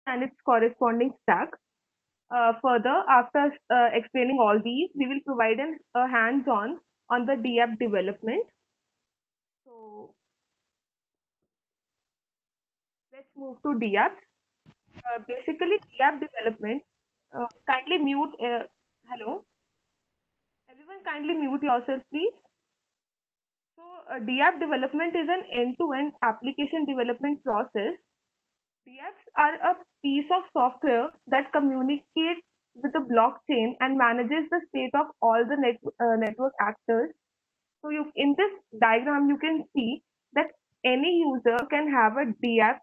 and its corresponding stack. Further, after explaining all these, we will provide a hands-on on the DApp development. So let's move to DApp. Basically, DApp development. Kindly mute. Hello, everyone. Kindly mute yourself, please. So, DApp development is an end-to-end application development process. DApps are a piece of software that communicates with the blockchain and manages the state of all the network actors. So in this diagram, you can see that any user can have a DApp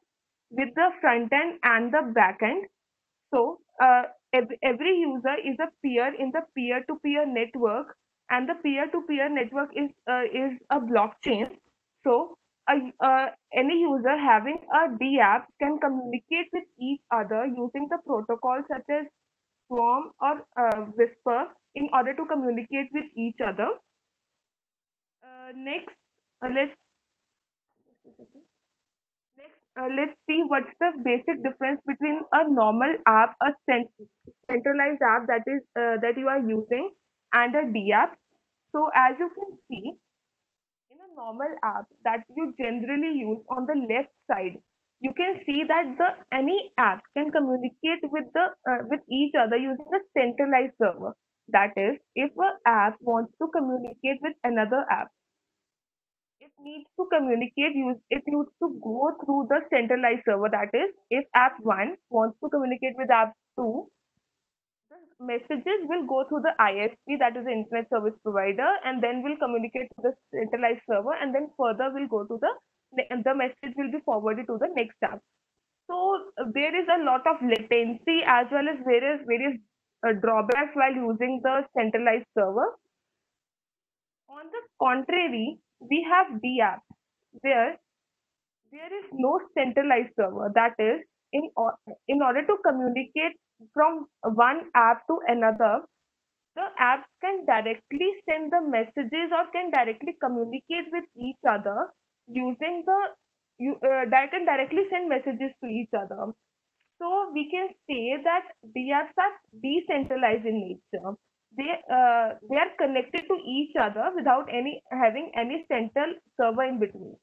with the front end and the back end. So every user is a peer in the peer-to-peer network, and the peer-to-peer network is a blockchain. So any user having a DApp can communicate with each other using the protocols such as Swarm or Whisper in order to communicate with each other. Next, let's let's see what's the basic difference between a normal app, a centralized app that is that you are using, and a DApp. So as you can see, in a normal app that you generally use on the left side, you can see that the any app can communicate with the with each other using a centralized server. That is, if an app wants to communicate with another app, it needs to communicate, it needs to go through the centralized server. That is, if app 1 wants to communicate with app 2, the messages will go through the ISP, that is the internet service provider, and then will communicate to the centralized server, and then further will go to the message will be forwarded to the next app. So there is a lot of latency as well as various drawbacks while using the centralized server. On the contrary, we have DApp, where there is no centralized server. That is, in order to communicate from one app to another, the apps can directly send the messages or can directly communicate with each other using that can directly send messages to each other. So we can say that DApps are decentralized in nature. They are connected to each other without any having any central server in between.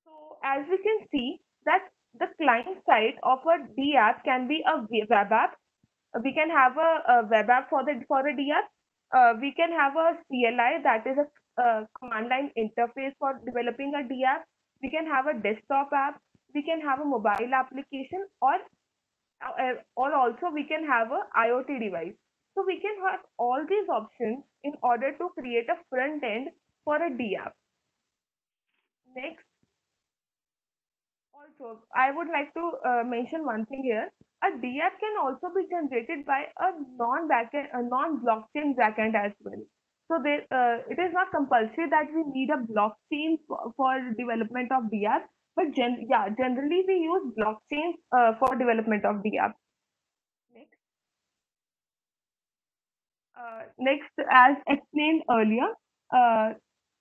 So as we can see that the client side of a DApp can be a web app. We can have a web app for a DApp. We can have a CLI, that is a command line interface for developing a DApp. We can have a desktop app. We can have a mobile application, or also we can have a IoT device. So we can have all these options in order to create a front end for a DApp. Next, also, I would like to mention one thing here. A DApp can also be generated by a non-blockchain backend as well. So it is not compulsory that we need a blockchain for development of DApp, but generally we use blockchain for development of DApp. Next, next, as explained earlier, uh,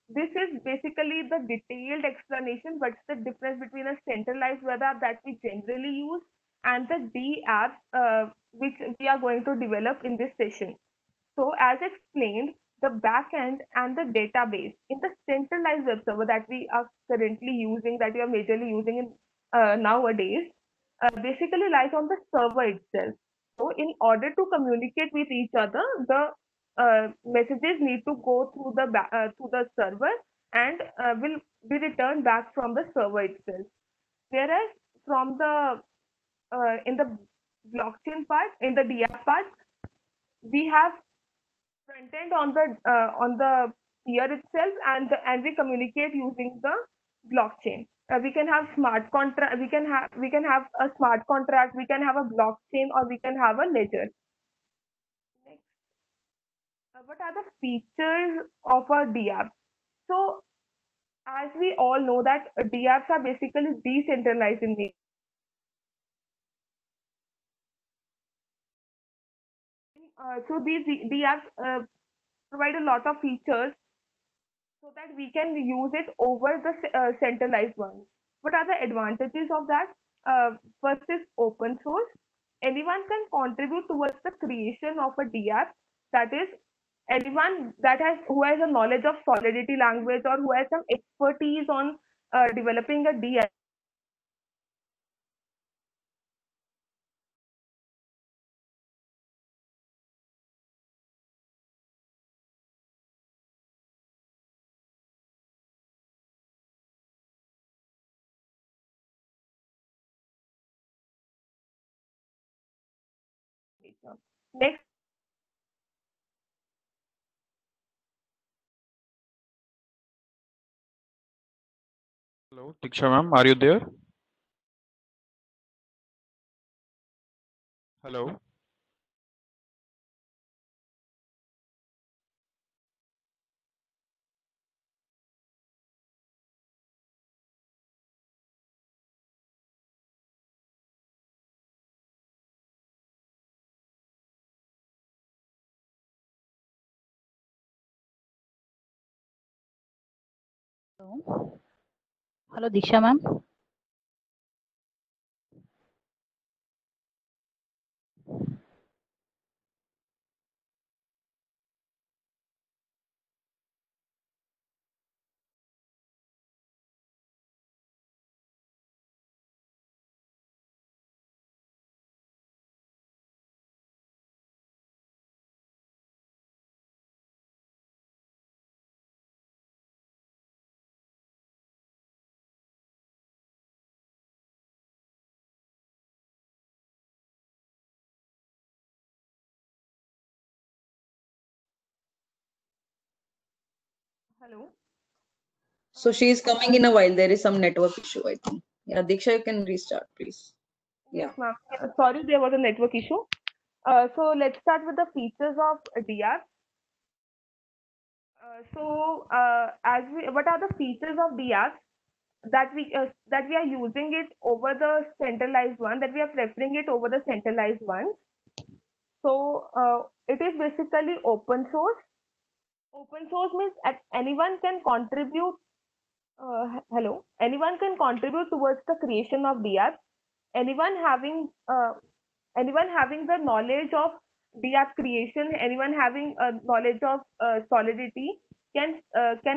this is basically the detailed explanation. What's the difference between a centralized web app that we generally use and the D app which we are going to develop in this session. So as explained, the backend and the database in the centralized web server that we are currently using, that we are majorly using in nowadays, basically lies on the server itself. So in order to communicate with each other, the messages need to go through to the server and will be returned back from the server itself. Whereas from the in the blockchain part, in the DApp part, we have front end on the peer itself, and we communicate using the blockchain. We can have smart contract. We can have a smart contract. We can have a blockchain, or we can have a ledger. Next, what are the features of a DApp? So, as we all know that DApps are basically decentralized in nature. So these DApps provide a lot of features so that we can use it over the centralized ones. What are the advantages of that? First is open source. Anyone can contribute towards the creation of a DApp. That is, anyone that has who has a knowledge of Solidity language or who has some expertise on developing a DApp. Next, Hello, Diksha ma'am, are you there? Hello. Hello, hello, Diksha ma'am. hello. So she is coming in a while. There is some network issue, I think. Yeah, Diksha, you can restart, please. Yes, Yeah. ma'am. Sorry, there was a network issue. So let's start with the features of DApp. As we, what are the features of DApp that we are using it over the centralized one, that we are preferring it over the centralized one? It is basically open source. Open source means anyone can contribute. Hello, anyone can contribute towards the creation of DApp. Anyone having anyone having the knowledge of DApp creation, anyone having a knowledge of Solidity can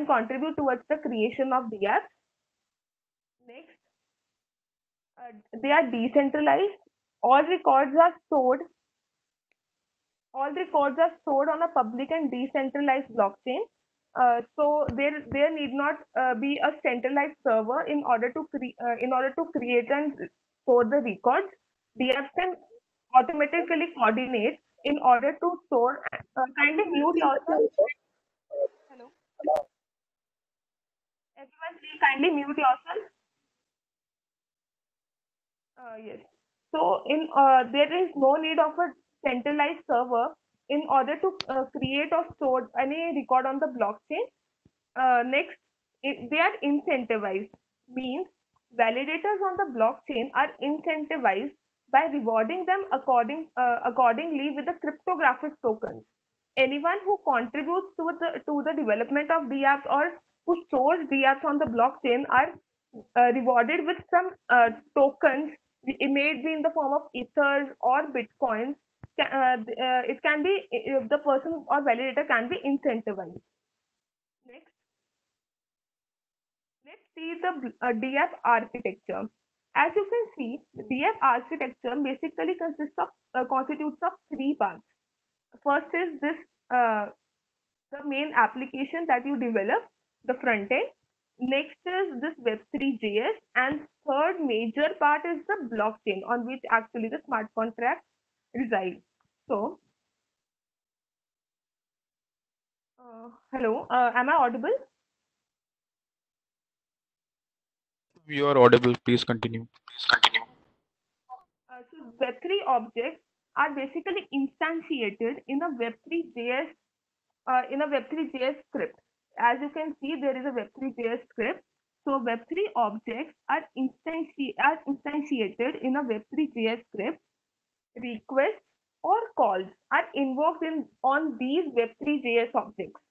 contribute towards the creation of DApp. Next, they are decentralized. All records are stored. All records are stored on a public and decentralized blockchain. There need not be a centralized server in order to create and store the records. DApps can automatically coordinate in order to store. Kindly mute yourself. Hello, everyone. Please kindly mute yourself. Yes. There is no need of a centralized server in order to create or store any record on the blockchain. Next, they are incentivized, means validators on the blockchain are incentivized by rewarding them accordingly with the cryptographic tokens. Anyone who contributes to the development of DApps or who stores DApps on the blockchain are rewarded with some tokens. It may be in the form of ethers or bitcoins. It can be the person or validator can be incentivized. Next, let's see the DApp architecture. As you can see, DApp architecture basically constitutes of three parts. First is this the main application that you develop, the front end. Next is this Web3 JS, and third major part is the blockchain on which actually the smart contract resides. So, hello, am I audible? You are audible. Please continue. Web3 objects are basically instantiated in a Web3 JS script. As you can see, there is a Web3 JS script. So Web3 objects are instantiated in a Web3 JS script. Requests or calls are invoked on these Web3 JS objects.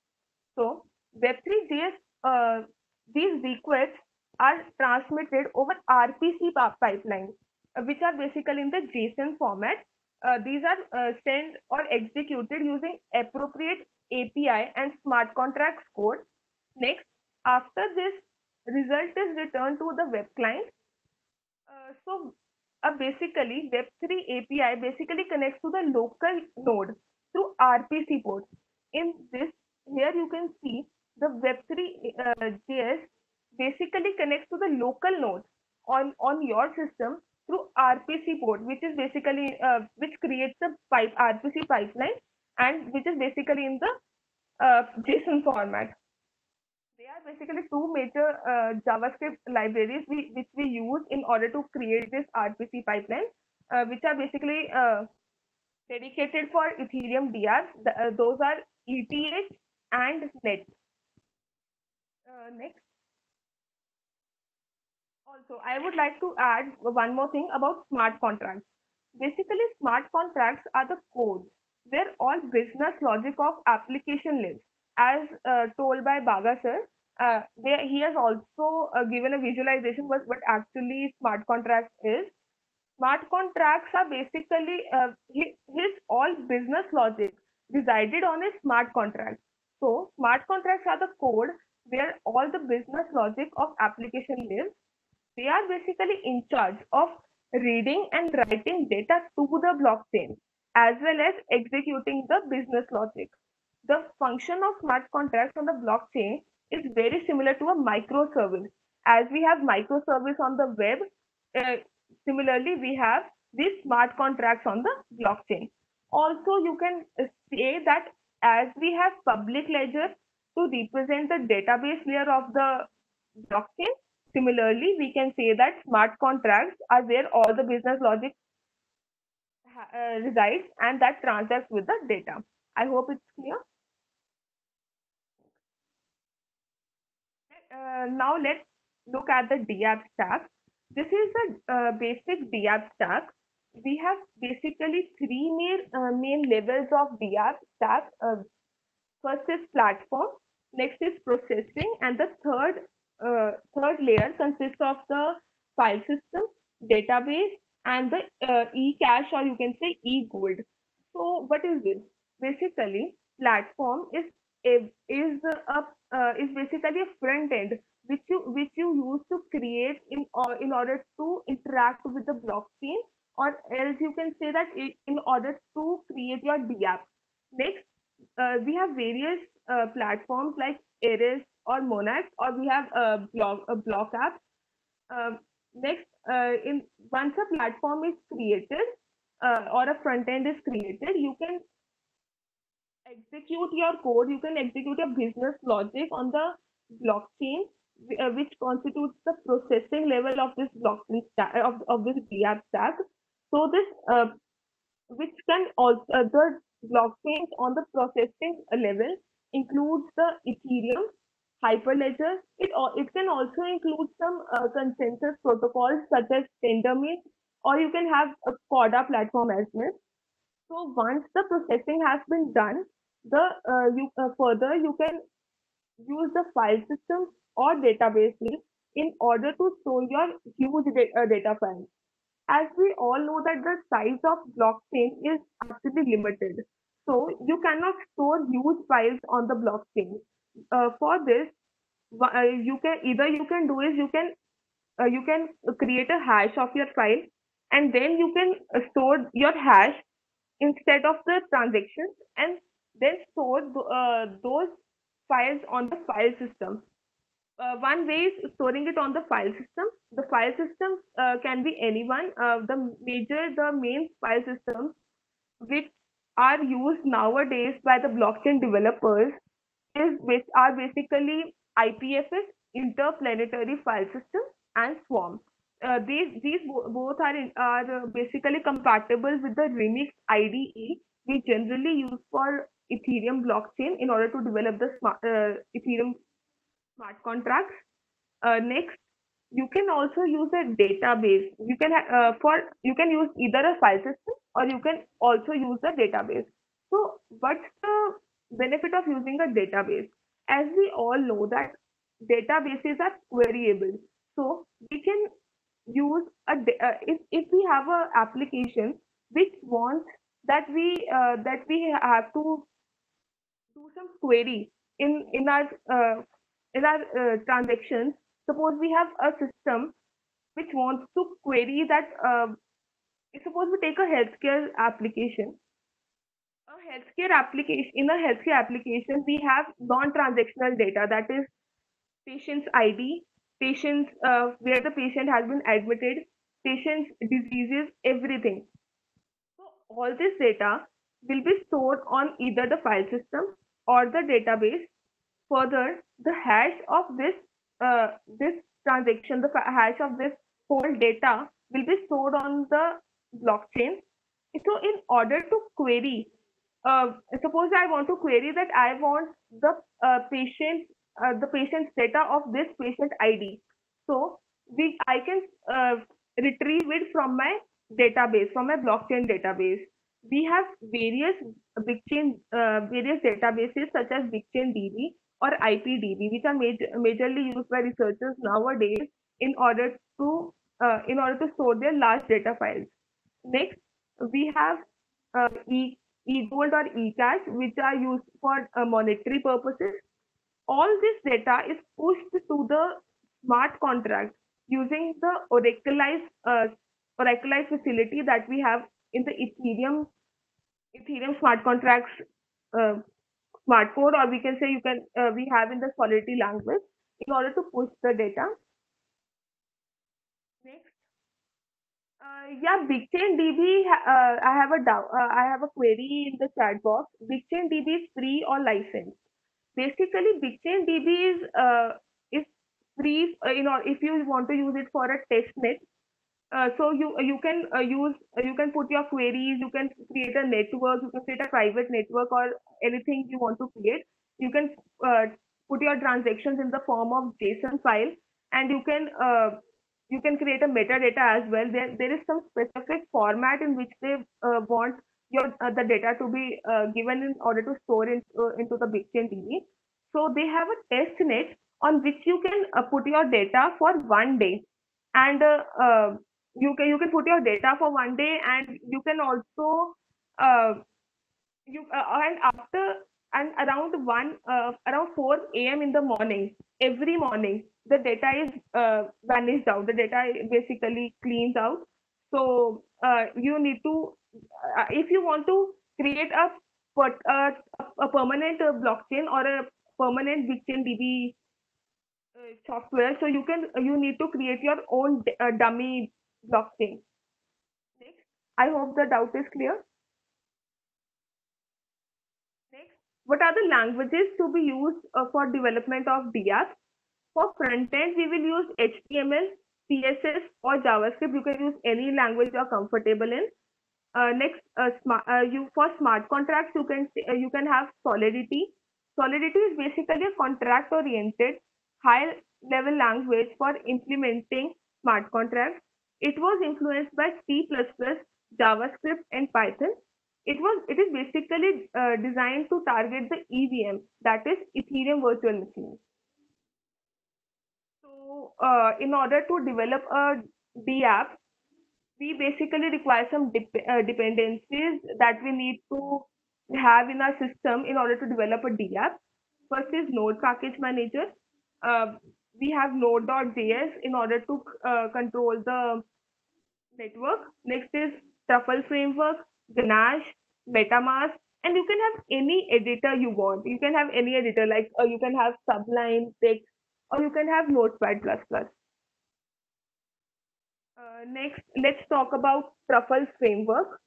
So Web3 JS, these requests are transmitted over RPC pipelines. which are basically in the JSON format. These are sent or executed using appropriate API and smart contracts code. Next, after this, result is returned to the web client. Basically, Web3 API basically connects to the local node through RPC port. In this, here you can see the Web3 JS basically connects to the local node on your system through RPC port, which is basically which creates the RPC pipeline, and which is basically in the JSON format. They are basically two major JavaScript libraries which we use in order to create this RPC pipeline, which are basically dedicated for Ethereum DApps. Those are ETH and Net. Next. Also, I would like to add one more thing about smart contracts. Basically, smart contracts are the code where all business logic of application lives. As told by Baga sir, he has also given a visualization what actually smart contracts is. Smart contracts are basically his all business logic resided on a smart contract. So, smart contracts are the code where all the business logic of application lives. They are basically in charge of reading and writing data to the blockchain as well as executing the business logic. The function of smart contracts on the blockchain is very similar to a microservice. As we have microservice on the web, uh, similarly we have these smart contracts on the blockchain. Also, you can say that as we have public ledger to represent the database layer of the blockchain, similarly, we can say that smart contracts are where all the business logic resides and that transacts with the data. I hope it's clear. Now let's look at the DApp stack. This is the basic DApp stack. We have basically three main levels of DApp stack. First is platform, next is processing, and the third layer consists of the file system, database, and the e-cache, or you can say e-gold. So what is this? Basically, platform is basically a front end which you use to create in order to interact with the blockchain, or else you can say that in order to create your DApp. Next, we have various platforms like Eris or Monax, or we have block apps. Next, in once a platform is created or a front end is created, you can execute your code. You can execute your business logic on the blockchain, which constitutes the processing level of this blockchain stack of this DApp stack. So this which can also the blockchains on the processing level includes the Ethereum, Hyperledger. It can also include some consensus protocols such as Tendermint, or you can have a Corda platform as well. So once the processing has been done, further you can use the file system or databases in order to store your huge data files. As we all know that the size of blockchain is actually limited, so you cannot store huge files on the blockchain. For this, you can do is you can create a hash of your file, and then you can store your hash instead of the transactions, and then store those files on the file system. One way is storing it on the file system. The file system can be anyone. The main file systems which are used nowadays by the blockchain developers which are basically IPFS, Interplanetary File System, and Swarm. Both are basically compatible with the Remix IDE we generally use for Ethereum blockchain in order to develop the Ethereum smart contracts. Next, you can also use a database. You can use either a file system or you can also use a database. So what's the benefit of using a database? As we all know that databases are queryable, so we can use if we have a application which wants that we have to do some query in our transactions. Suppose we have a system which wants to query that. Suppose we take a healthcare application. A healthcare application In a healthcare application, we have non-transactional data, that is patient's ID, patient's where the patient has been admitted, patient's diseases, everything. So all this data will be stored on either the file system or the database. Further, the hash of this transaction, hash of this whole data will be stored on the blockchain. So in order to query, suppose I want to query that I want the patient's data of this patient ID. So I can retrieve it from my database, from my blockchain database. We have various databases such as BigchainDB or IPDB, which are majorly used by researchers nowadays in order to store their large data files. Next, we have eGold or eCash, which are used for monetary purposes. All this data is pushed to the smart contract using the oracleized facility that we have in the Ethereum smart contracts uh, smart code, or we can say we have in the Solidity language in order to push the data. Next, yeah, BigchainDB. I have a doubt. I have a query in the chat box. BigchainDB is free or licensed? Basically, BigchainDB is free. If you want to use it for a test net, so you can put your queries, you can create a network, you can create a private network or anything you want to create. You can put your transactions in the form of JSON file, and you can create a metadata as well. There is some specific format in which they want your the data to be given in order to store into the BigchainDB. So they have a test net on which you can put your data for 1 day, and you can put your data for 1 day, and you can also uh, you and after and around 4 a.m. in the morning, every morning the data is vanished out. The data basically cleans out. So you need to if you want to create a permanent blockchain or a permanent BigchainDB software, so you need to create your own dummy blockchain. Next, I hope the doubt is clear. Next, what are the languages to be used for development of DApps? For front end, we will use HTML, CSS, or JavaScript. You can use any language you are comfortable in. Next, for smart contracts, you can have Solidity. Solidity is basically a contract-oriented, high-level language for implementing smart contracts. It was influenced by C++, JavaScript, and Python. It is basically designed to target the EVM, that is Ethereum Virtual Machine. So, in order to develop a DApp, we basically require some dependencies that we need to have in our system in order to develop a DApp. First is Node Package Manager. Uh, we have Node.js in order to control the network. Next is Truffle Framework, Ganache, MetaMask, and you can have any editor you want. You can have any editor, like you can have Sublime, Text, or you can have Notepad++. Next, let's talk about Truffle Framework.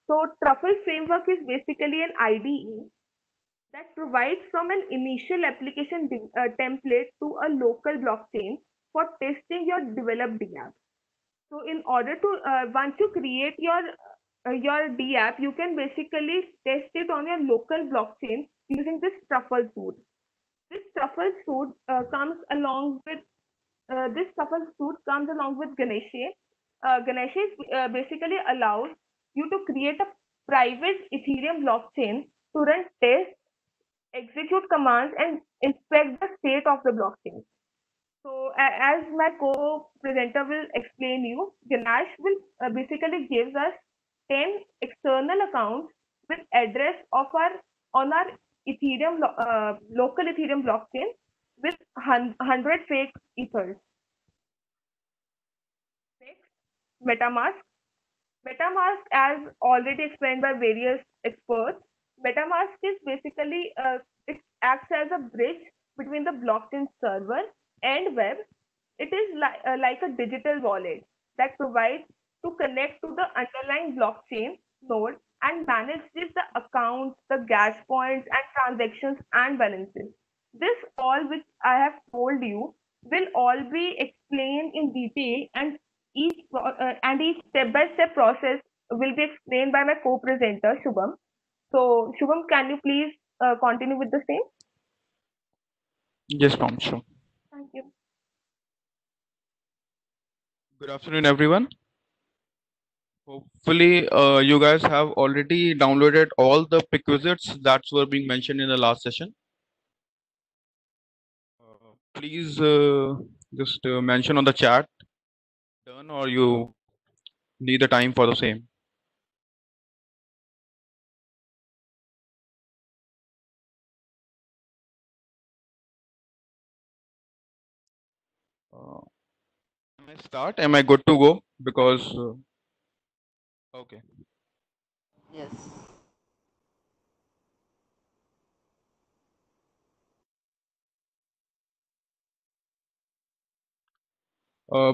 So Truffle Framework is basically an IDE that provides from an initial application template to a local blockchain for testing your developed DApp. So in order to once you create your DApp, you can basically test it on your local blockchain using this Truffle suite. This Truffle suite comes along with Ganesha. Ganesha basically allows you to create a private Ethereum blockchain to run tests, execute commands, and inspect the state of the blockchain. So as my co-presenter will explain you, Ganesh will basically gives us 10 external accounts with address of our on our local Ethereum blockchain with 100 fake ethers. Next, MetaMask. MetaMask, as already explained by various experts, MetaMask is basically it acts as a bridge between the blockchain server and web. It is like a digital wallet that provides to connect to the underlying blockchain node and manages the accounts, the gas points, and transactions and balances. This all which I have told you will all be explained in detail, and each step-by-step process will be explained by my co-presenter Shubham. So Shubham, can you please continue with the same? Yes, ma'am. Sure. Thank you. Good afternoon, everyone. Hopefully, you guys have already downloaded all the prerequisites that were being mentioned in the last session. Please just mention on the chat done or you need the time for the same. Can I start? Am I good to go? Because okay. Yes.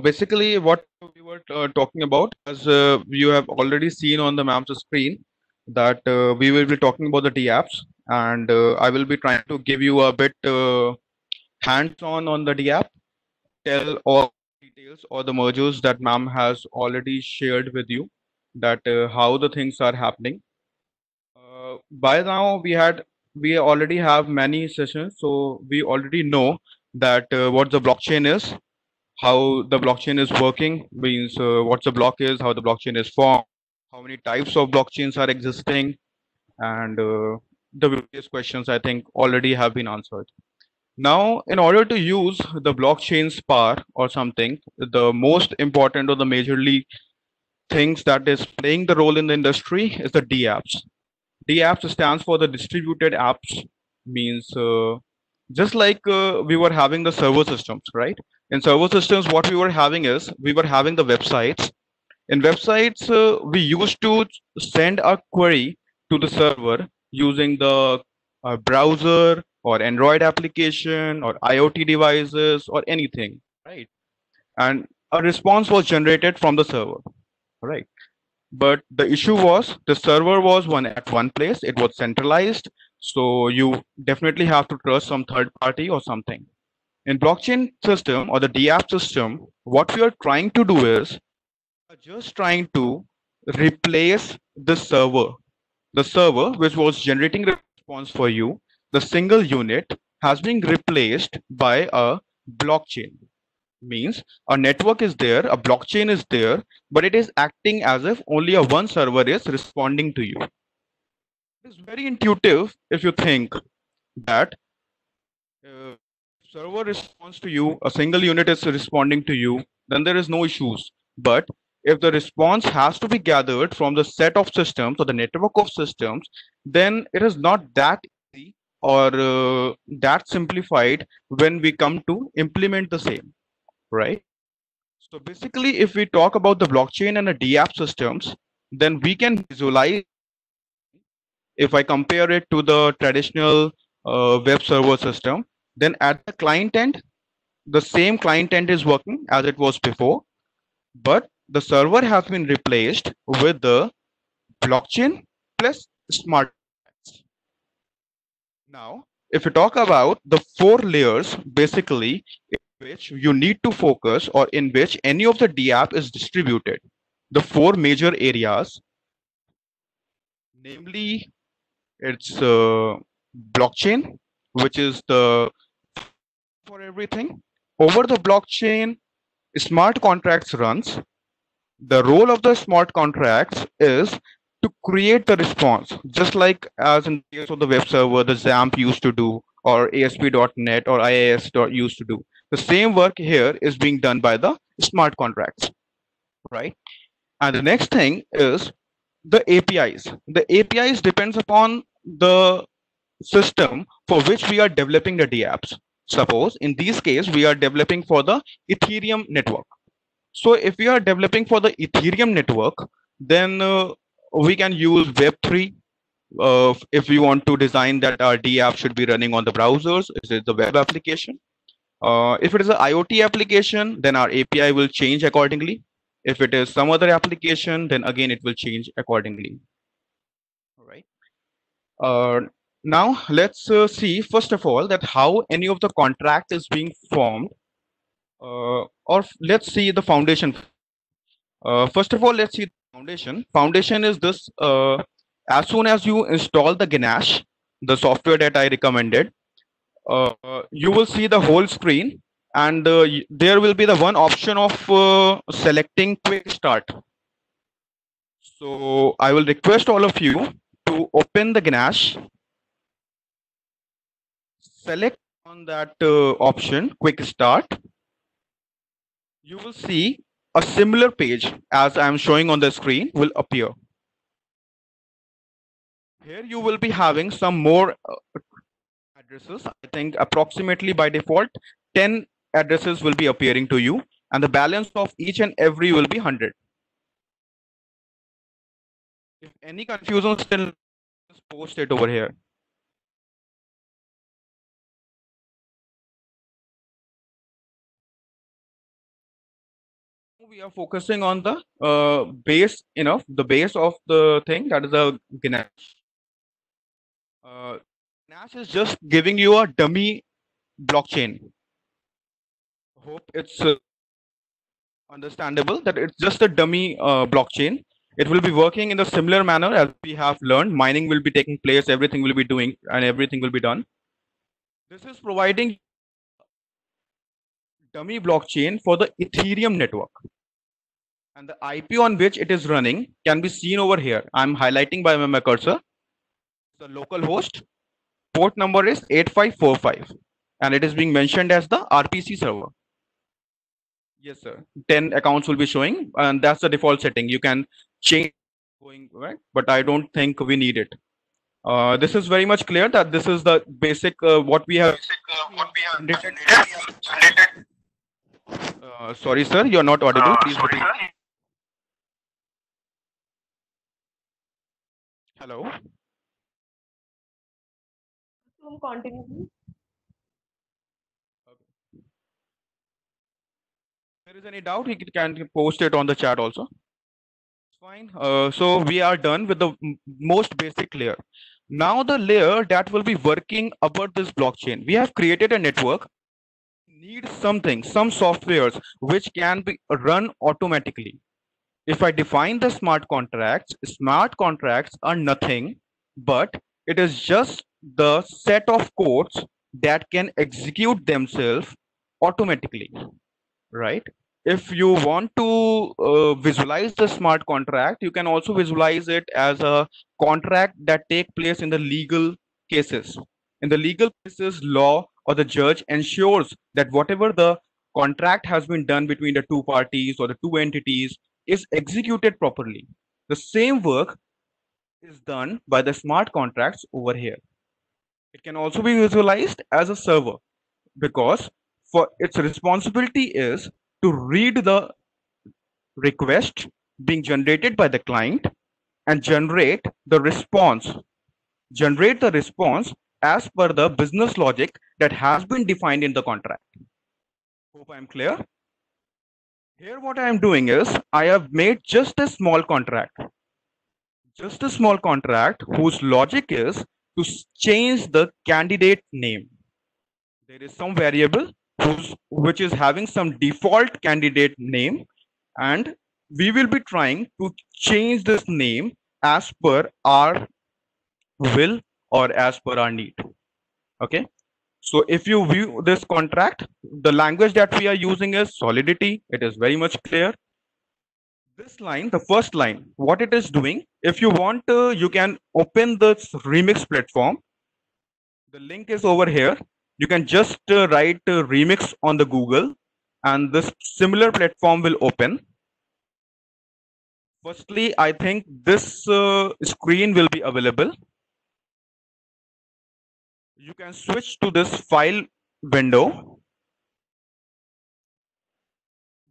Basically, what we were talking about, as you have already seen on the map's screen, that we will be talking about the DApps, and I will be trying to give you a bit hands-on on the DApp, tell all details or the mergers that ma'am has already shared with you, that how the things are happening. By now, we already have many sessions, so we already know that what the blockchain is, how the blockchain is working, means what the block is, how the blockchain is formed, how many types of blockchains are existing, and the various questions I think already have been answered. Now, in order to use the blockchain's power or something, the most important or the majorly things that is playing the role in the industry is the DApps. DApps stands for the distributed apps, means just like we were having the server systems, right? In server systems, what we were having is we were having the websites. In websites, we used to send a query to the server using the browser or Android application or IoT devices or anything, right? And a response was generated from the server, right? But the issue was the server was one place, it was centralized, so you definitely have to trust some third party or something. In blockchain system or the DApp system, what we are trying to do is just trying to replace the server which was generating the response for you. The single unit has been replaced by a blockchain. Means a network is there, a blockchain is there, but it is acting as if only a one server is responding to you. It is very intuitive if you think that server responds to you, a single unit is responding to you, then there is no issues. But if the response has to be gathered from the set of systems or the network of systems, then it is not that easy or that simplified when we come to implement the same, right? So basically, if we talk about the blockchain and the DApp systems, then we can visualize, if I compare it to the traditional web server system, then at the client end, the same client end is working as it was before, but the server has been replaced with the blockchain plus smart contracts. Now, if we talk about the four layers, basically, in which you need to focus or in which any of the DApp is distributed, the four major areas, namely, it's blockchain, which is the for everything. Over the blockchain, smart contracts runs. The role of the smart contracts is to create the response, just like as in the case of the web server, the XAMPP used to do, or ASP.NET or IIS used to do. The same work here is being done by the smart contracts, right? And the next thing is the APIs. The APIs depends upon the system for which we are developing the dApps. Suppose in this case, we are developing for the Ethereum network. So if we are developing for the Ethereum network, then we can use Web3. If we want to design that our dApp should be running on the browsers, is it the web application? If it is an IoT application, then our API will change accordingly. If it is some other application, then again it will change accordingly. All right. Now let's see first of all that how any of the contract is being formed, or let's see the foundation. First of all, let's see the foundation. Foundation is this. As soon as you install the Ganache, the software that I recommended, you will see the whole screen, and there will be the one option of selecting quick start. So I will request all of you to open the Ganache, select on that option quick start. You will see a similar page as I am showing on the screen will appear. Here you will be having some more addresses. I think approximately by default 10 addresses will be appearing to you, and the balance of each and every will be 100. If any confusion still, just post it over here. We are focusing on the base, the base of the thing, that is a Ganache. Ganache is just giving you a dummy blockchain. Hope it's understandable that it's just a dummy blockchain. It will be working in a similar manner as we have learned. Mining will be taking place, everything will be doing, and everything will be done. This is providing dummy blockchain for the Ethereum network. And the IP on which it is running can be seen over here. I'm highlighting by my cursor. The local host port number is 8545, and it is being mentioned as the RPC server. Yes, sir. 10 accounts will be showing, and that's the default setting. You can change going, right? But I don't think we need it. This is very much clear that this is the basic what we have. Sorry, sir, you're not audible. Please repeat. Hello. Continue, please. If there is any doubt, you can post it on the chat also. Fine. So we are done with the most basic layer. Now the layer that will be working about this blockchain. We have created a network. Need something, some softwares which can be run automatically. If I define the smart contracts are nothing but it is just the set of codes that can execute themselves automatically, right? If you want to visualize the smart contract, you can also visualize it as a contract that take place in the legal cases. In the legal cases, law or the judge ensures that whatever the contract has been done between the two parties or the two entities is executed properly. The same work is done by the smart contracts over here. It can also be visualized as a server because for its responsibility is to read the request being generated by the client and generate the response as per the business logic that has been defined in the contract. Hope I'm clear. Here what I am doing is I have made just a small contract whose logic is to change the candidate name. There is some variable which is having some default candidate name, and we will be trying to change this name as per our will or as per our need. Okay, so if you view this contract, the language that we are using is Solidity. It is very much clear. This line, the first line, what it is doing, if you want, you can open this Remix platform. The link is over here. you can just write remix on the Google, and this similar platform will open. Firstly, I think this screen will be available. You can switch to this file window,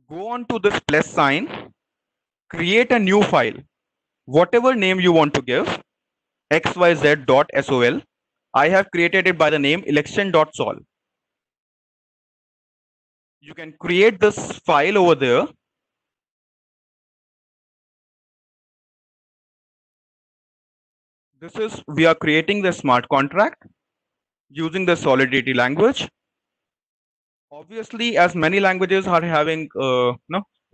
go on to this plus sign, create a new file, whatever name you want to give, xyz.sol. I have created it by the name election.sol. You can create this file over there. This is, we are creating the smart contract using the Solidity language. Obviously, as many languages are having,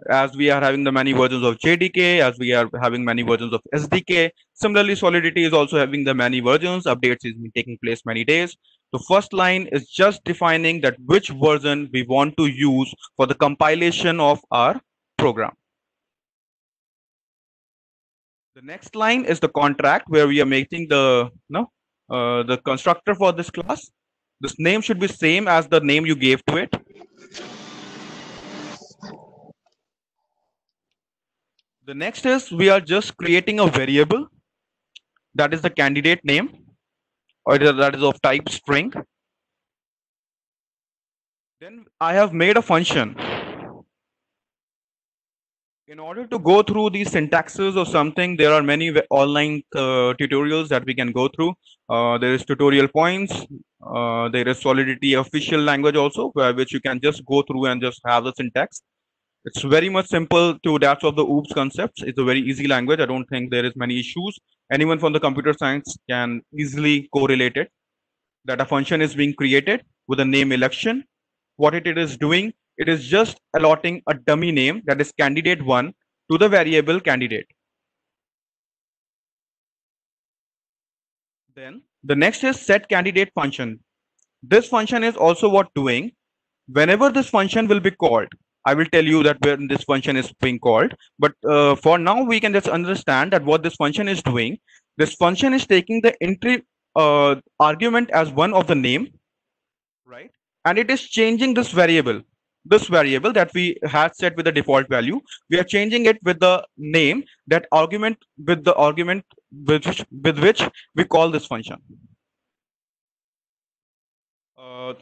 as we are having the many versions of JDK, as we are having many versions of SDK, similarly, Solidity is also having the many versions. Updates is taking place many days. The first line is just defining that which version we want to use for the compilation of our program. The next line is the contract where we are making the the constructor for this class. This name should be same as the name you gave to it. The next is we are just creating a variable that is the candidate name, or that is of type string. Then I have made a function. In order to go through these syntaxes or something, there are many online tutorials that we can go through. There is tutorial points. There is Solidity official language also, which you can just go through and just have the syntax. It's very much simple to adapt of the OOPS concepts. It's a very easy language. I don't think there is many issues. Anyone from the computer science can easily correlate it. That a function is being created with the name election. What it is doing, it is just allotting a dummy name, that is candidate1, to the variable candidate. Then the next is set candidate function. This function is also what doing. Whenever this function will be called, I will tell you that where this function is being called. But for now, we can just understand that what this function is doing. This function is taking the entry argument as one of the name, right? And it is changing this variable that we had set with the default value. We are changing it with the name, that argument with the argument with which we call this function.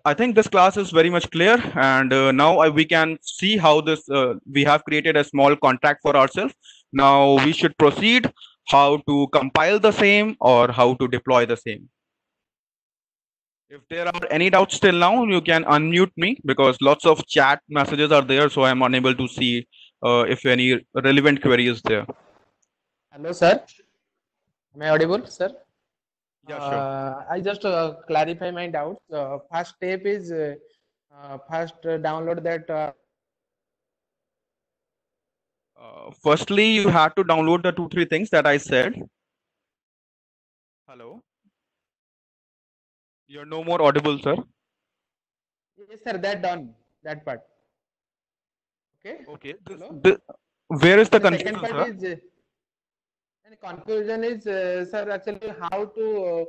I think this class is very much clear, and now we can see how this we have created a small contract for ourselves. Now we should proceed how to compile the same or how to deploy the same. If there are any doubts till now, you can unmute me, because lots of chat messages are there, so I'm unable to see if any relevant query is there. Hello, sir. Am I audible, sir? Yeah, sure. I just clarify my doubts. First step is first download that. Firstly, you have to download the 2-3 things that I said. Hello. You're no more audible, sir. Yes, sir. That done. That part. Okay. Okay. Hello? Where is the The confusion, second part sir? is confusion is, sir, actually how to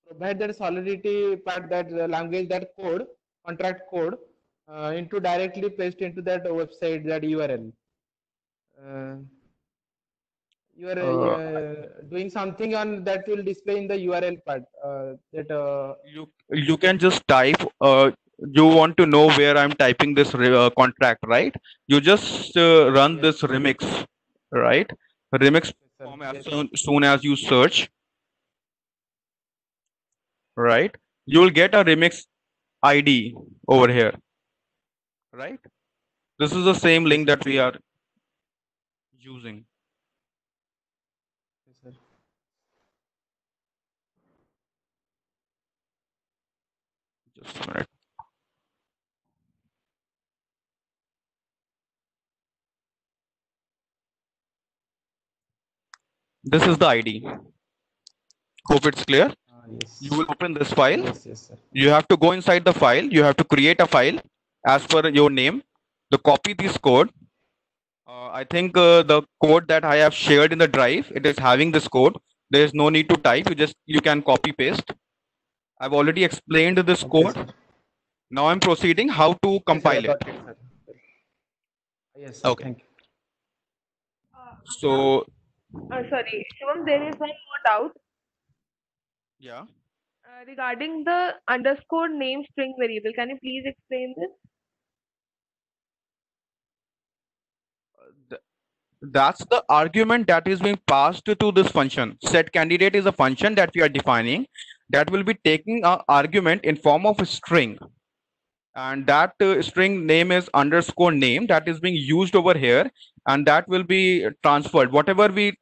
provide that Solidity part, that language, that code, contract code, into directly placed into that website, that URL. You are doing something on that will display in the URL part. You can just type. You want to know where I'm typing this contract, right? You just run Yes. this remix, right? Remix form as soon as you search, right? You will get a remix ID over here, right? This is the same link that we are using. Yes, sir. Just a minute. This is the ID. Hope it's clear. Yes. You will open this file. Yes, yes, sir. You have to go inside the file. You have to create a file as per your name. To copy this code. I think the code that I have shared in the drive, it is having this code. There is no need to type. You can copy paste. I've already explained this Okay, code. sir. Now I'm proceeding how to Yes, sir, I compile it. got it, sir. Yes, sir. Okay. Thank you. So Sorry, Shivam, there is one more doubt yeah, regarding the underscore name string variable. Can you please explain this? th- that's the argument that is being passed to this function. Set candidate is a function that we are defining that will be taking an argument in form of a string, and that string name is underscore name that is being used over here, and that will be transferred. Whatever we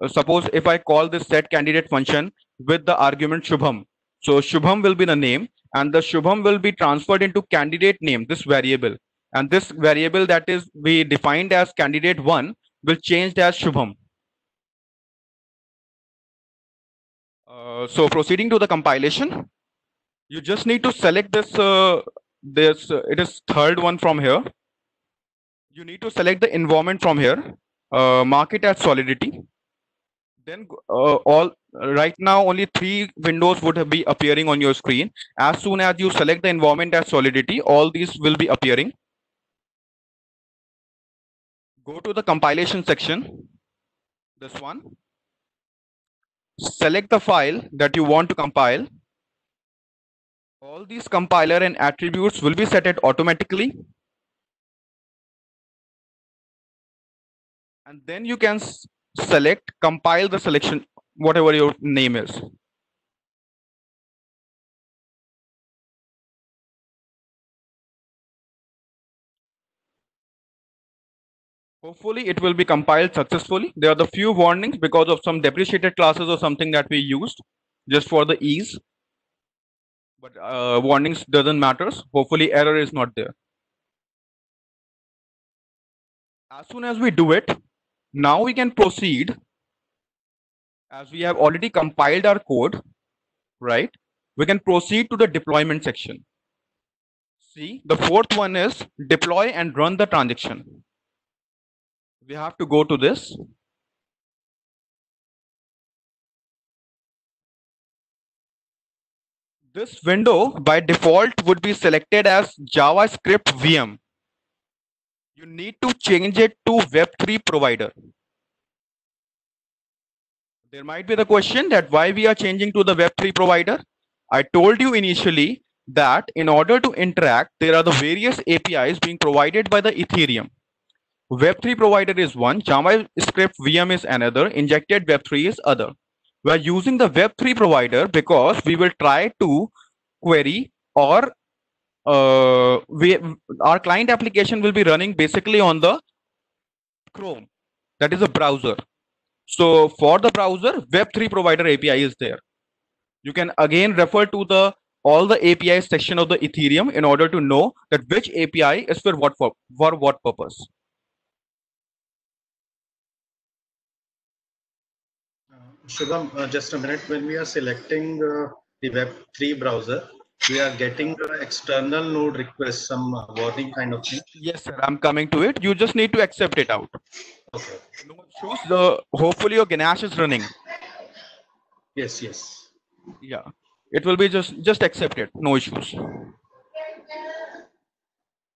suppose if I call this set candidate function with the argument Shubham, so Shubham will be the name, and the Shubham will be transferred into candidate name, this variable, and this variable that is we defined as candidate one will change as Shubham. So proceeding to the compilation, you just need to select this it is third one from here. You need to select the environment from here, mark it as solidity. Then all right now only 3 windows would be appearing on your screen. As soon as you select the environment as solidity, all these will be appearing. Go to the compilation section, this one. Select the file that you want to compile. All these compiler and attributes will be set it automatically. And then you can select compile the selection, whatever your name is. Hopefully it will be compiled successfully. There are the few warnings because of some depreciated classes or something that we used just for the ease. But warnings doesn't matter. Hopefully error is not there. As soon as we do it, now we can proceed. As we have already compiled our code, right? We can proceed to the deployment section. See, the fourth one is deploy and run the transaction. We have to go to this. This window by default would be selected as JavaScript VM. You need to change it to Web3 provider. There might be the question that why we are changing to the Web3 provider. I told you initially that in order to interact, there are the various APIs being provided by the Ethereum. Web3 provider is one, JavaScript VM is another, injected Web3 is other. We are using the Web3 provider because we will try to query or our client application will be running basically on the Chrome, that is a browser. So for the browser, Web3 provider API is there. You can again refer to all the API section of the Ethereum in order to know that which API is for what purpose. Shubham, just a minute. When we are selecting the Web3 browser, we are getting the external node request, some warning kind of thing. Yes, sir. I'm coming to it. You just need to accept it out. Okay. No issues. Hopefully your Ganache is running. Yes, yes. Yeah. It will be just accept it. No issues.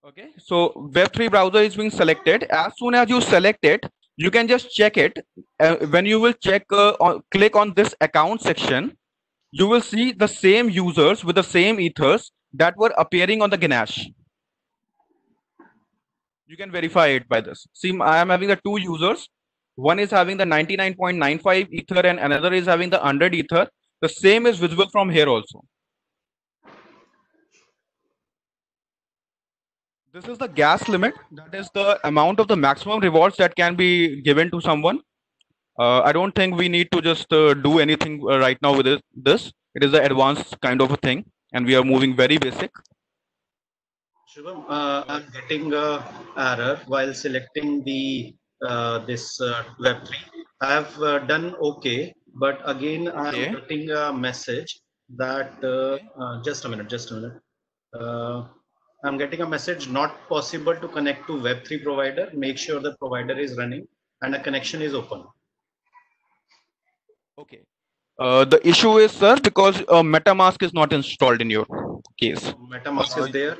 Okay. So Web3 browser is being selected. As soon as you select it, you can just check it. When you will click on this account section, you will see the same users with the same ethers that were appearing on the Ganache. You can verify it by this. See, I am having the 2 users. One is having the 99.95 ether and another is having the 100 ether. The same is visible from here also. This is the gas limit. That is the amount of the maximum rewards that can be given to someone. I don't think we need to just do anything right now with this. It is the advanced kind of a thing, and we are moving very basic. Shubham, I'm getting a error while selecting the this Web3. I have done okay, but again I'm getting a message that just a minute. I'm getting a message not possible to connect to Web3 provider. Make sure the provider is running and a connection is open. Okay. The issue is, sir, because MetaMask is not installed in your case. MetaMask is there.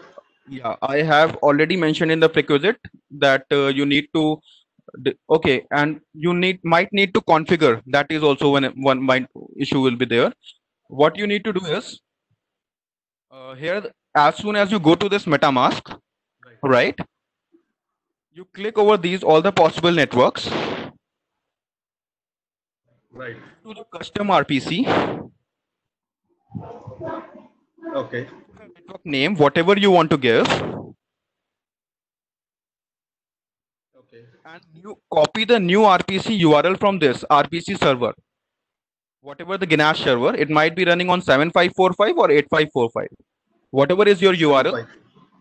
Yeah, I have already mentioned in the prerequisite that you need to okay, and you might need to configure. That is also one might issue will be there. What you need to do is here, as soon as you go to this MetaMask, right, you click over these all the possible networks Right. to the custom RPC. Okay. Network name, whatever you want to give, Okay. and you copy the new RPC URL from this RPC server. Whatever the Ganache server, it might be running on 7545 or 8545. Whatever is your URL, Fine.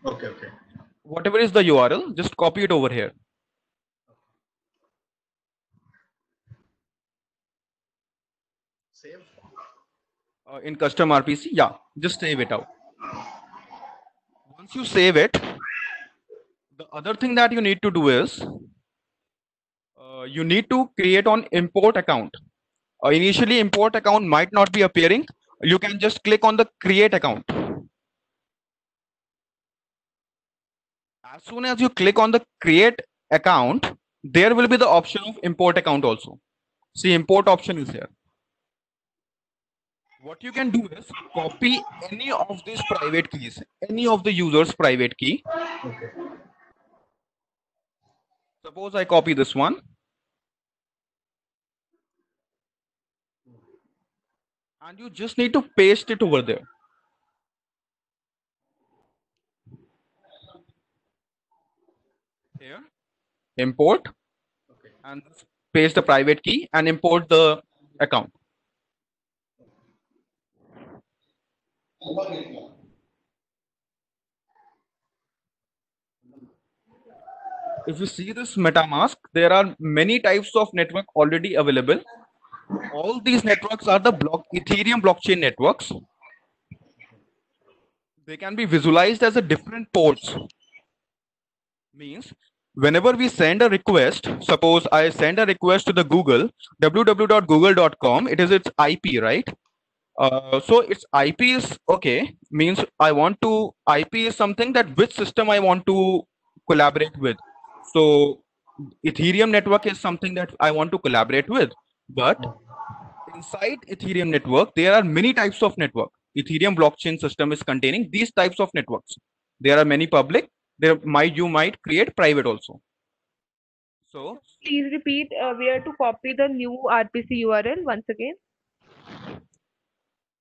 Okay. Okay. whatever is the URL, just copy it over here. Save. In custom RPC, yeah, just save it out. Once you save it, the other thing that you need to do is you need to create an import account. Initially, import account might not be appearing. You can just click on the create account. As soon as you click on the create account, there will be the option of import account also. See, import option is here. What you can do is copy any of these private keys, any of the user's private key. Okay. Suppose I copy this one. And you just need to paste it over there. Here, import, Okay. and paste the private key and import the account. If you see this MetaMask, there are many types of network already available. All these networks are the Ethereum blockchain networks. They can be visualized as a different ports. Means whenever we send a request, suppose I send a request to the Google, www.google.com, it is its IP, right? So its IP is okay, means I want to, IP is something that which system I want to collaborate with. So Ethereum network is something that I want to collaborate with. But inside Ethereum network, there are many types of network. Ethereum blockchain system is containing these types of networks. There are many public. You might create private also. So Please repeat where to copy the new RPC URL once again.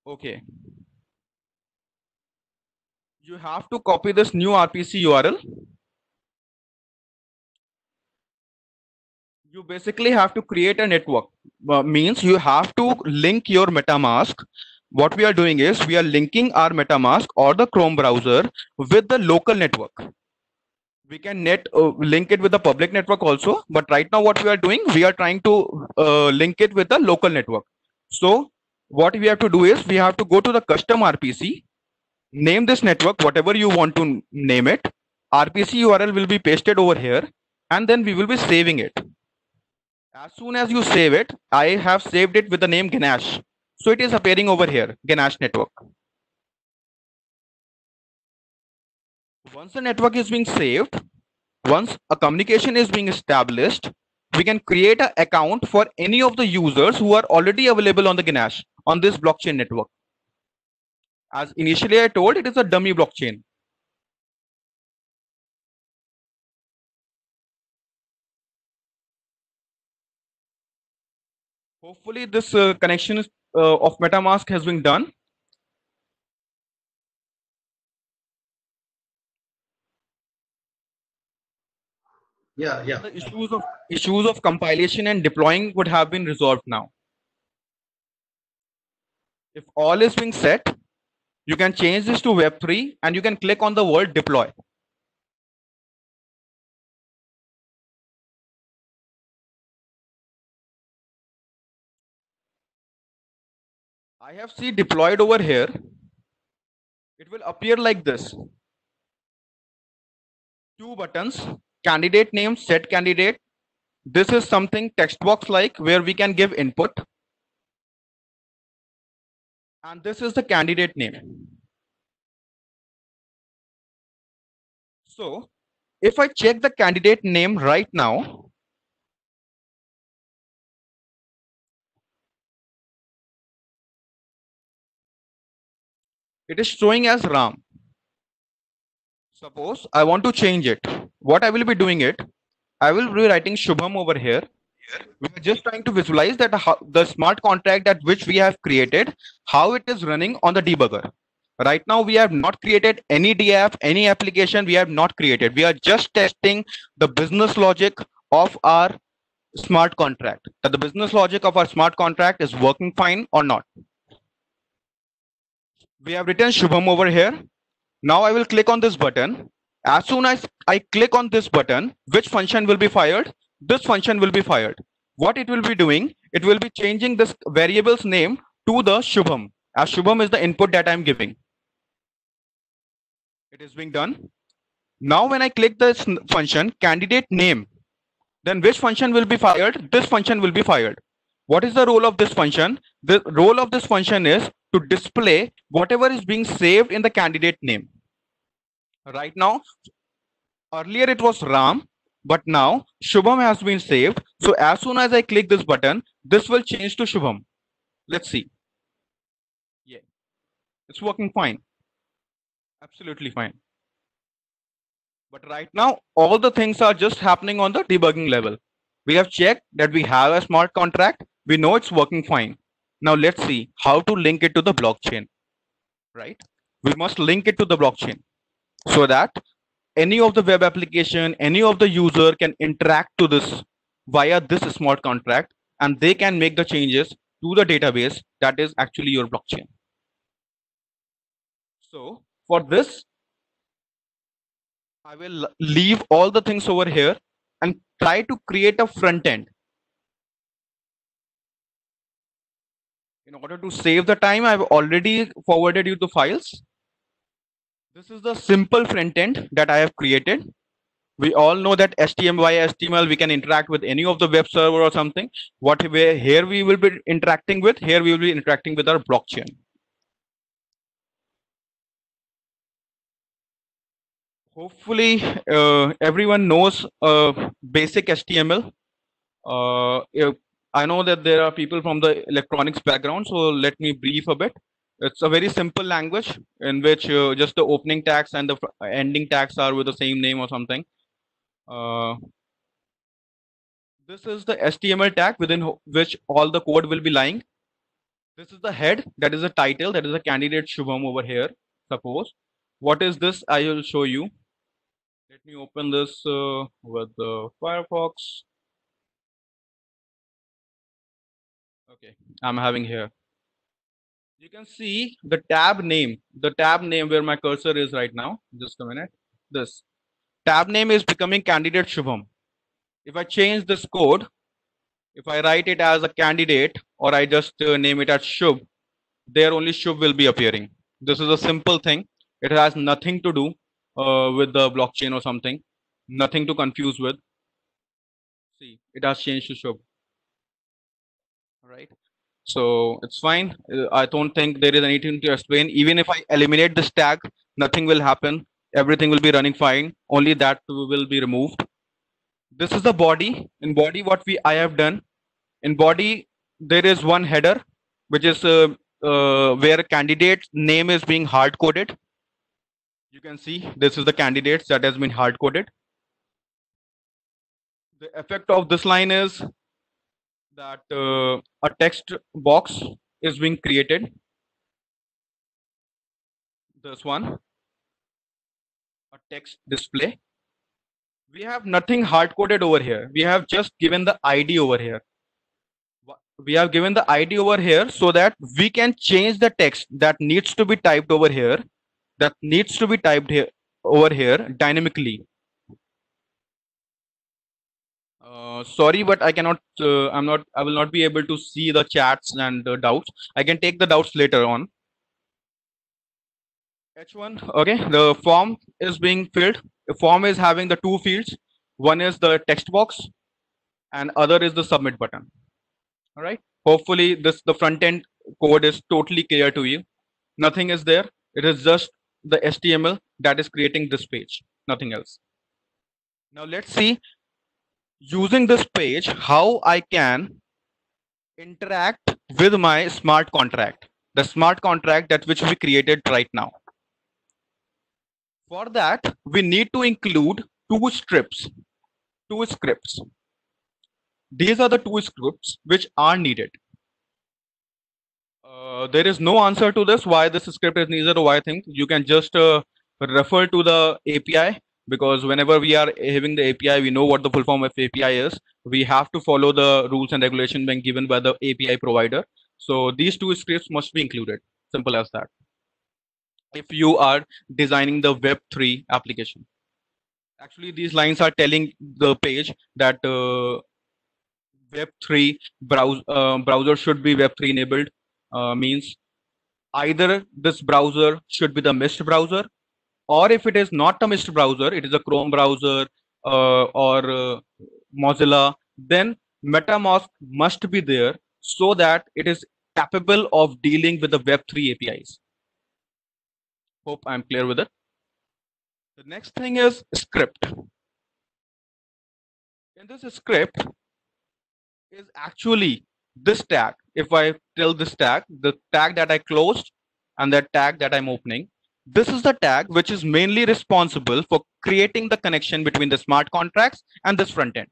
okay, you have to copy this new RPC URL. You basically have to create a network. Means you have to link your MetaMask. What we are doing is we are linking our MetaMask or the Chrome browser with the local network. We can link it with the public network also, but right now what we are doing, we are trying to link it with the local network. So what we have to do is we have to go to the custom RPC, name this network whatever you want to name it. RPC URL will be pasted over here, and then we will be saving it. As soon as you save it, I have saved it with the name Ganache. So it is appearing over here, Ganache network. Once the network is being saved, once a communication is being established, we can create an account for any of the users who are already available on the Ganache, on this blockchain network. As initially I told, it is a dummy blockchain. Hopefully this connection of MetaMask has been done. Yeah. Yeah. The issues of compilation and deploying would have been resolved now. If all is being set, you can change this to Web3 and you can click on the word deploy. I have seen deployed over here. It will appear like this. 2 buttons, candidate name, set candidate. This is something text box like where we can give input. And this is the candidate name. So if I check the candidate name right now, it is showing as Ram. Suppose I want to change it. What I will be doing it, I will be writing Shubham over here. We are just trying to visualize that the smart contract that which we have created, how it is running on the debugger. Right now, we have not created any DApp, any application we have not created. We are just testing the business logic of our smart contract, that the business logic of our smart contract is working fine or not. We have written Shubham over here. Now I will click on this button. As soon as I click on this button, which function will be fired? This function will be fired. What it will be doing, it will be changing this variable's name to the Shubham, as Shubham is the input that I'm giving. It is being done. Now when I click this function, candidate name, then which function will be fired? This function will be fired. What is the role of this function? The role of this function is to display whatever is being saved in the candidate name. Right now, earlier it was Ram, but now Shubham has been saved. So as soon as I click this button, this will change to Shubham. Let's see. Yeah, it's working fine. Absolutely fine. But right now, all the things are just happening on the debugging level. We have checked that we have a smart contract. We know it's working fine. Now let's see how to link it to the blockchain, right? We must link it to the blockchain so that any of the web application, any of the user can interact to this via this smart contract, and they can make the changes to the database that is actually your blockchain. So for this, I will leave all the things over here and try to create a front end. In order to save the time, I've already forwarded you the files. This is the simple front end that I have created. We all know that HTML, we can interact with any of the web server or something. Here we will be interacting with, here we will be interacting with our blockchain. Hopefully, everyone knows basic HTML. I know that there are people from the electronics background, so let me brief a bit. It's a very simple language in which just the opening tags and the ending tags are with the same name or something. This is the HTML tag within which all the code will be lying. This is the head, that is the title, that is the candidate Shubham over here. Suppose. What is this? I will show you. Let me open this with the Firefox. Okay, I'm having here. You can see the tab name where my cursor is right now. Just a minute. This tab name is becoming candidate Shubham. If I change this code, if I write it as a candidate or I just name it as Shubh, there only Shubh will be appearing. This is a simple thing. It has nothing to do with the blockchain or something. Nothing to confuse with. See, it has changed to Shubh. Right. So it's fine. I don't think there is anything to explain. Even if I eliminate this tag, nothing will happen. Everything will be running fine. Only that will be removed. This is the body. In body, what I have done. In body, there is one header, which is where candidate name is being hard coded. You can see this is the candidates that has been hard coded. The effect of this line is that a text box is being created. This one, a text display. We have nothing hard coded over here. We have just given the ID over here. We have given the ID over here so that we can change the text that needs to be typed over here, over here dynamically. Sorry, but I cannot. I will not be able to see the chats and the doubts. I can take the doubts later on. H1. Okay, the form is being filled. The form is having the two fields. One is the text box, and other is the submit button. All right. Hopefully, the front end code is totally clear to you. Nothing is there. It is just the HTML that is creating this page. nothing else. Now let's see, using this page, how I can interact with my smart contract, the smart contract that which we created right now. For that, we need to include two scripts. These are the two scripts which are needed. There is no answer to this, why this script is needed or why I think. You can just refer to the API, because whenever we are having the API, we know what the full form of API is. We have to follow the rules and regulations being given by the API provider. So these two scripts must be included. Simple as that. If you are designing the Web3 application. Actually, these lines are telling the page that Web3 browser should be Web3 enabled. Means either this browser should be the Mist browser, or if it is not a Mist browser, it is a Chrome browser or Mozilla, then MetaMask must be there so that it is capable of dealing with the Web3 APIs. Hope I'm clear with it. The next thing is script. In this script is actually this tag. If I tell this tag, the tag that I closed and that tag that I'm opening, this is the tag which is mainly responsible for creating the connection between the smart contracts and this front end.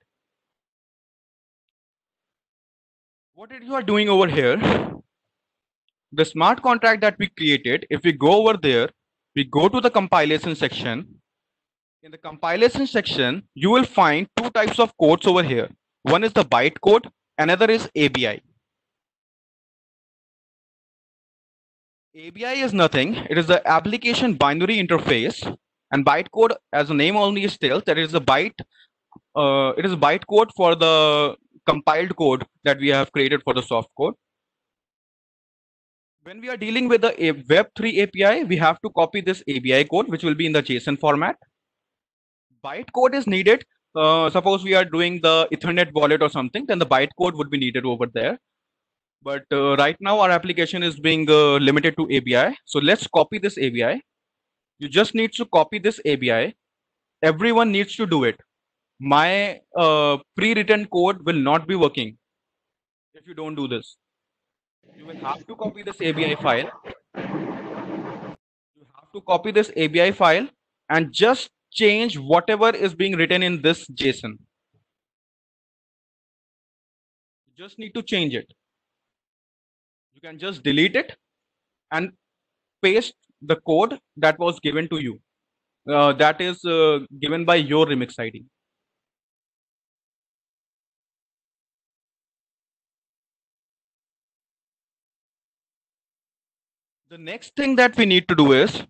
What you are doing over here, the smart contract that we created, if we go over there, we go to the compilation section. In the compilation section, you will find two types of codes over here. One is the bytecode, another is ABI. ABI is nothing. It is the application binary interface, and bytecode, as the name only tells, that it is a byte. It is a bytecode for the compiled code that we have created for the soft code. When we are dealing with the Web3 API, we have to copy this ABI code, which will be in the JSON format. Bytecode is needed. Suppose we are doing the Ethernet wallet or something, then the bytecode would be needed over there. But right now our application is being limited to ABI. So let's copy this ABI. You just need to copy this ABI. Everyone needs to do it. My pre-written code will not be working if you don't do this. You will have to copy this ABI file. You have to copy this ABI file and just change whatever is being written in this JSON. You just need to change it. You can just delete it and paste the code that was given to you. That is given by your Remix ID. The next thing that we need to do is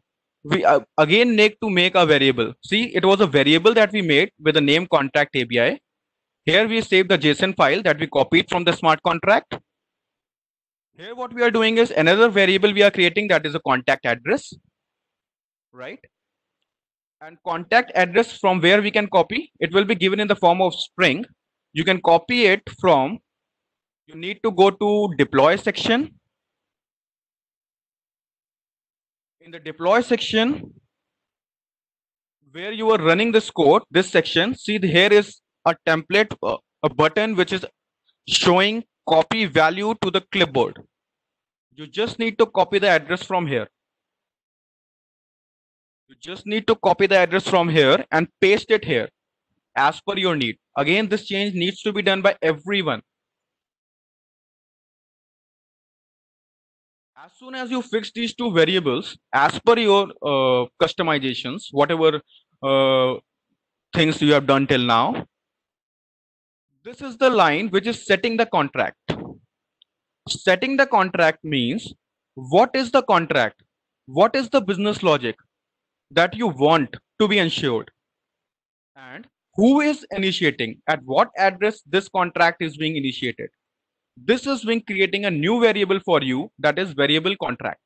we again need to make a variable. See, it was a variable that we made with the name contract ABI. Here we save the JSON file that we copied from the smart contract. Here what we are doing is another variable we are creating, that is a contact address, right? And contact address, from where we can copy, it will be given in the form of string. You can copy it from, you need to go to deploy section. In the deploy section, where you are running this code, this section, see here is a template, a button which is showing copy value to the clipboard. You just need to copy the address from here. You just need to copy the address from here and paste it here as per your need. Again, this change needs to be done by everyone. As soon as you fix these two variables as per your customizations, whatever things you have done till now, this is the line which is setting the contract. Setting the contract means what is the contract? What is the business logic that you want to be ensured? And who is initiating? At what address this contract is being initiated? This is being creating a new variable for you, that is variable contract.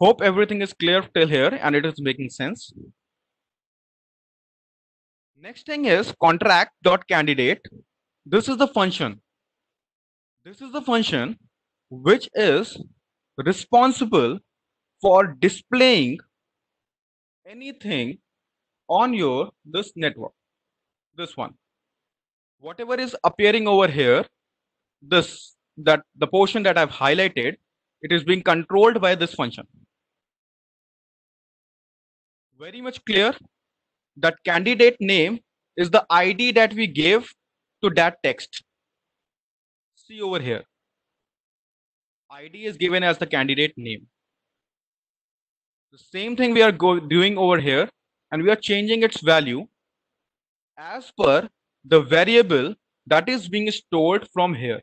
Hope everything is clear till here and it is making sense. Next thing is contract.candidate. This is the function. This is the function which is responsible for displaying anything on your this network, this one, whatever is appearing over here, this that the portion that I've highlighted, it is being controlled by this function. Very much clear that candidate name is the ID that we gave to that text. See over here, ID is given as the candidate name. The same thing we are doing over here, and we are changing its value as per the variable that is being stored from here.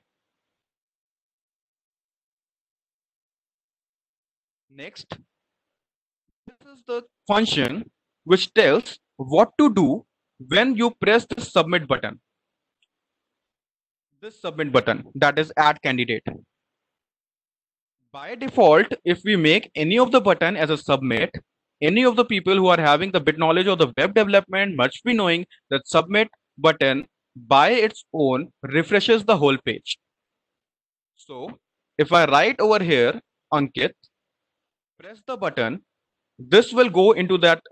Next, this is the function which tells what to do when you press the submit button. This submit button, that is add candidate. By default, if we make any of the button as a submit, any of the people who are having the bit knowledge of the web development must be knowing that submit button by its own refreshes the whole page. So if I write over here Ankit, press the button, this will go into that.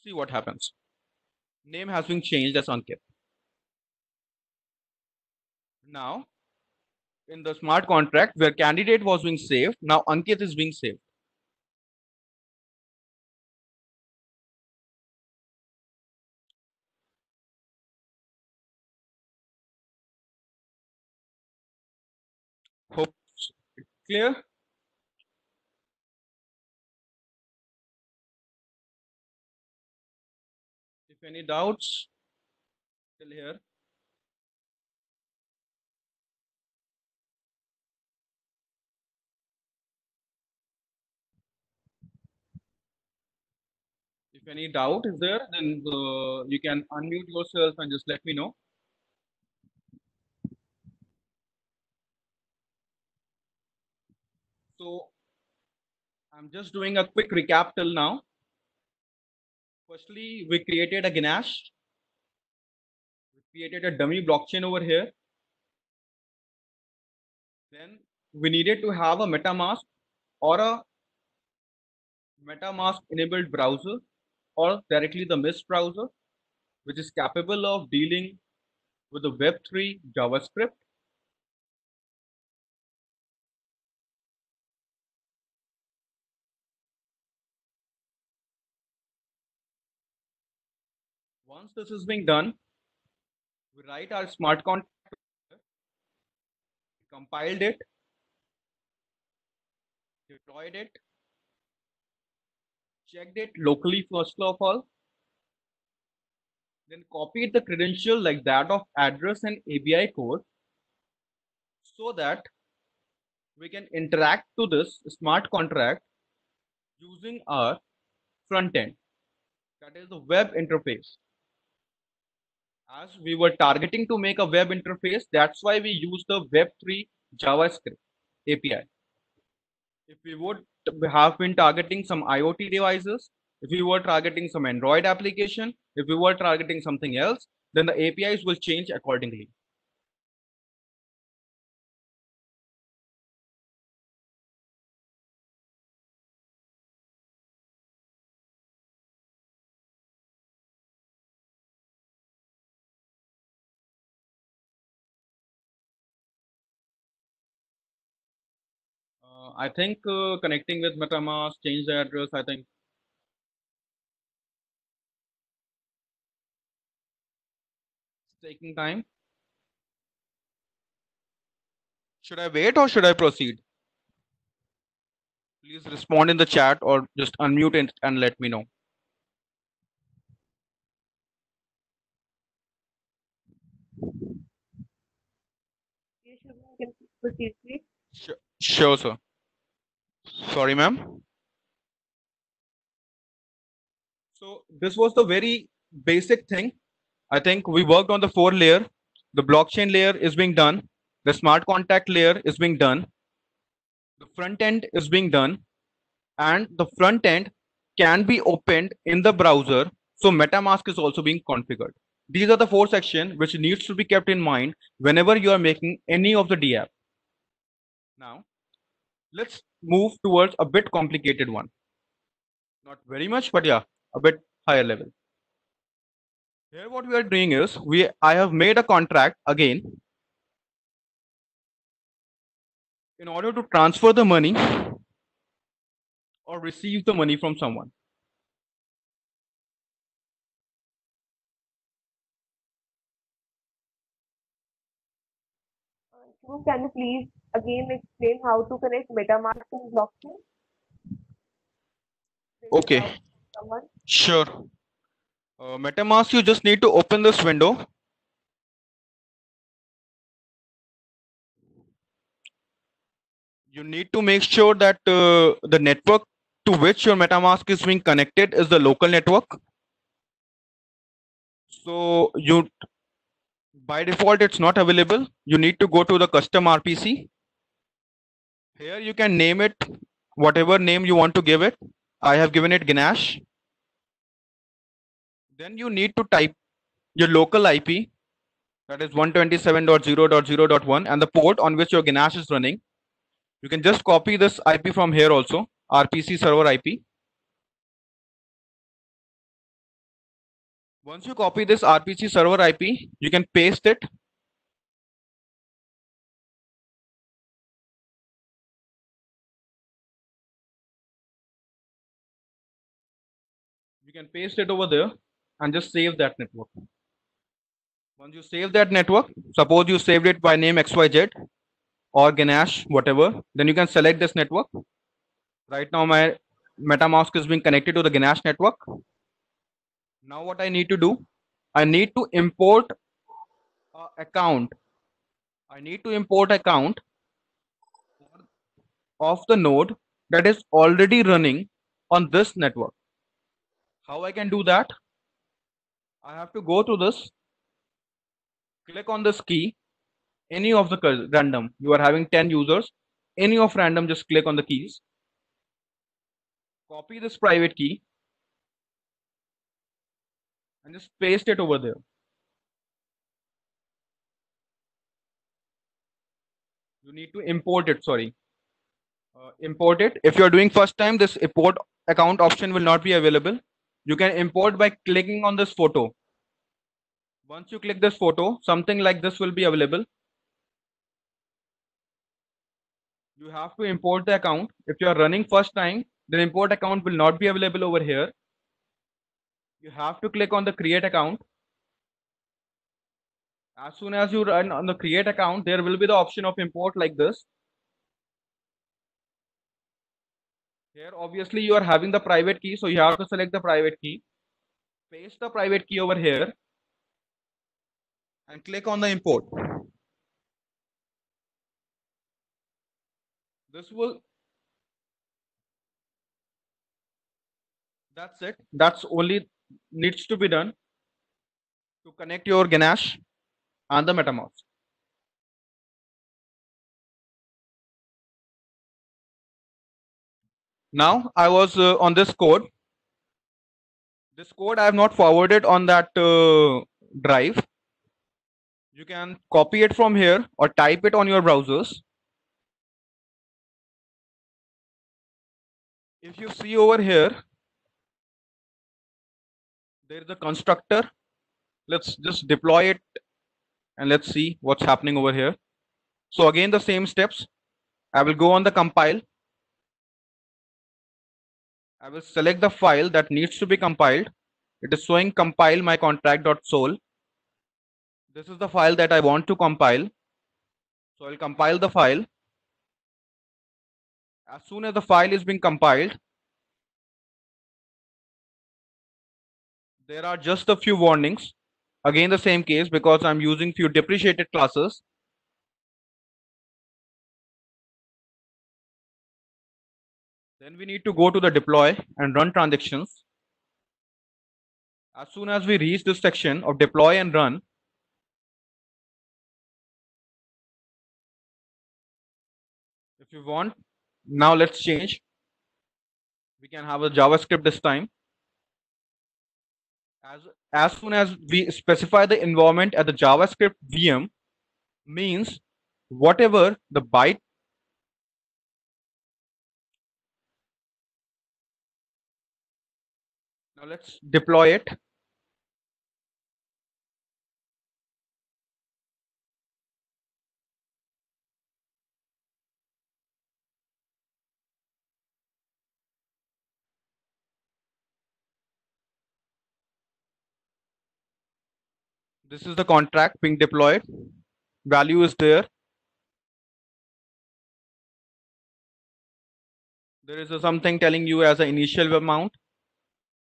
See what happens. Name has been changed as Ankit. Now in the smart contract where candidate was being saved, now Ankit is being saved. Hope it's clear. If any doubts till here. If any doubt is there, then you can unmute yourself and just let me know. So I'm just doing a quick recap till now. Firstly, we created a Ganesh. We created a dummy blockchain over here. Then we needed to have a MetaMask or a MetaMask enabled browser or directly the Mist browser, which is capable of dealing with the Web3 JavaScript. Once this is being done, we write our smart contract, compiled it, deployed it, checked it locally first of all, then copied the credential like that of address and ABI code so that we can interact to this smart contract using our front end, that is the web interface. As we were targeting to make a web interface, that's why we use the Web3 JavaScript API. If we would have been targeting some IoT devices, if we were targeting some Android application, if we were targeting something else, then the APIs will change accordingly. I think connecting with MetaMask, change the address, I think it's taking time. Should I wait or should I proceed? Please respond in the chat or just unmute it and let me know. Yes, Shubham, you can proceed, please. Sure, sir. Sorry, ma'am. So this was the very basic thing. I think we worked on the 4 layer. The blockchain layer is being done. The smart contract layer is being done. The front end is being done. And the front end can be opened in the browser. So MetaMask is also being configured. These are the 4 sections which needs to be kept in mind whenever you are making any of the DApp. Now, let's move towards a bit complicated one. Not very much, but yeah, a bit higher level. Here, what we are doing is I have made a contract again in order to transfer the money or receive the money from someone. Shubham, can you please again explain how to connect MetaMask and blockchain? There's a Okay, doubt someone. sure. MetaMask, you just need to open this window. You need to make sure that the network to which your MetaMask is being connected is the local network. So you, by default, it's not available. You need to go to the custom RPC. Here you can name it whatever name you want to give it. I have given it Ganesh. Then you need to type your local IP, that is 127.0.0.1, and the port on which your Ganesh is running. You can just copy this IP from here also, RPC server IP. Once you copy this RPC server IP, you can paste it. You can paste it over there and just save that network. Once you save that network, suppose you saved it by name XYZ or Ganesh, whatever, then you can select this network. Right now, my MetaMask is being connected to the Ganesh network. Now, what I need to do, I need to import account. I need to import account of the node that is already running on this network. How I can do that? I have to go to this, click on this key, any of the random. You are having 10 users, any of random, just click on the keys. Copy this private key and just paste it over there. You need to import it, sorry. Import it. If you're doing first time, this import account option will not be available. You can import by clicking on this photo. Once you click this photo, something like this will be available. You have to import the account. If you are running first time, then import account will not be available over here. You have to click on the create account. As soon as you run on the create account, there will be the option of import like this. Here, obviously, you are having the private key, so you have to select the private key. Paste the private key over here and click on the import. This will, that's it. That's only needs to be done to connect your Ganesh and the MetaMask. Now I was on this code. This code I have not forwarded on that drive. You can copy it from here or type it on your browsers. If you see over here, there is a constructor. Let's just deploy it and let's see what's happening over here. So again, the same steps. I will go on the compile. I will select the file that needs to be compiled. It is showing compile my contract.sol. This is the file that I want to compile. So I'll compile the file. As soon as the file is being compiled, there are just a few warnings. Again, the same case because I'm using few depreciated classes. Then we need to go to the deploy and run transactions. As soon as we reach this section of deploy and run, if you want, now let's change. We can have a JavaScript this time. As soon as we specify the environment at the JavaScript VM, means whatever the byte Now let's deploy it. This is the contract being deployed. Value is there. There is something telling you as an initial amount,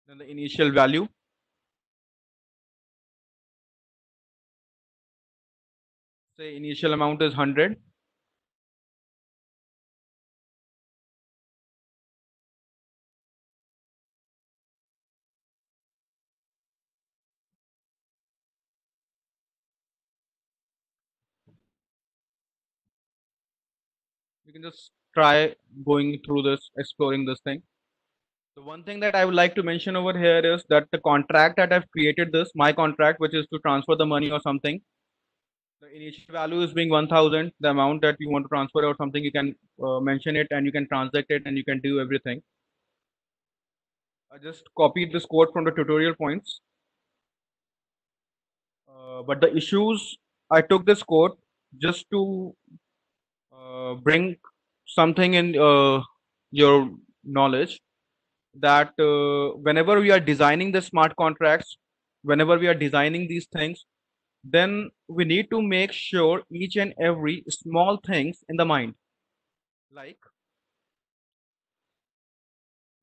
then the initial value. Say initial amount is 100. You can just try going through this, exploring this thing. The one thing that I would like to mention over here is that the contract that I've created this, my contract, which is to transfer the money or something, the initial value is being 1000. The amount that you want to transfer or something, you can mention it and you can transact it and you can do everything. I just copied this code from the tutorial points. But the issues, I took this code just to bring something in your knowledge that whenever we are designing the smart contracts, whenever we are designing these things, then we need to make sure each and every small things in the mind. Like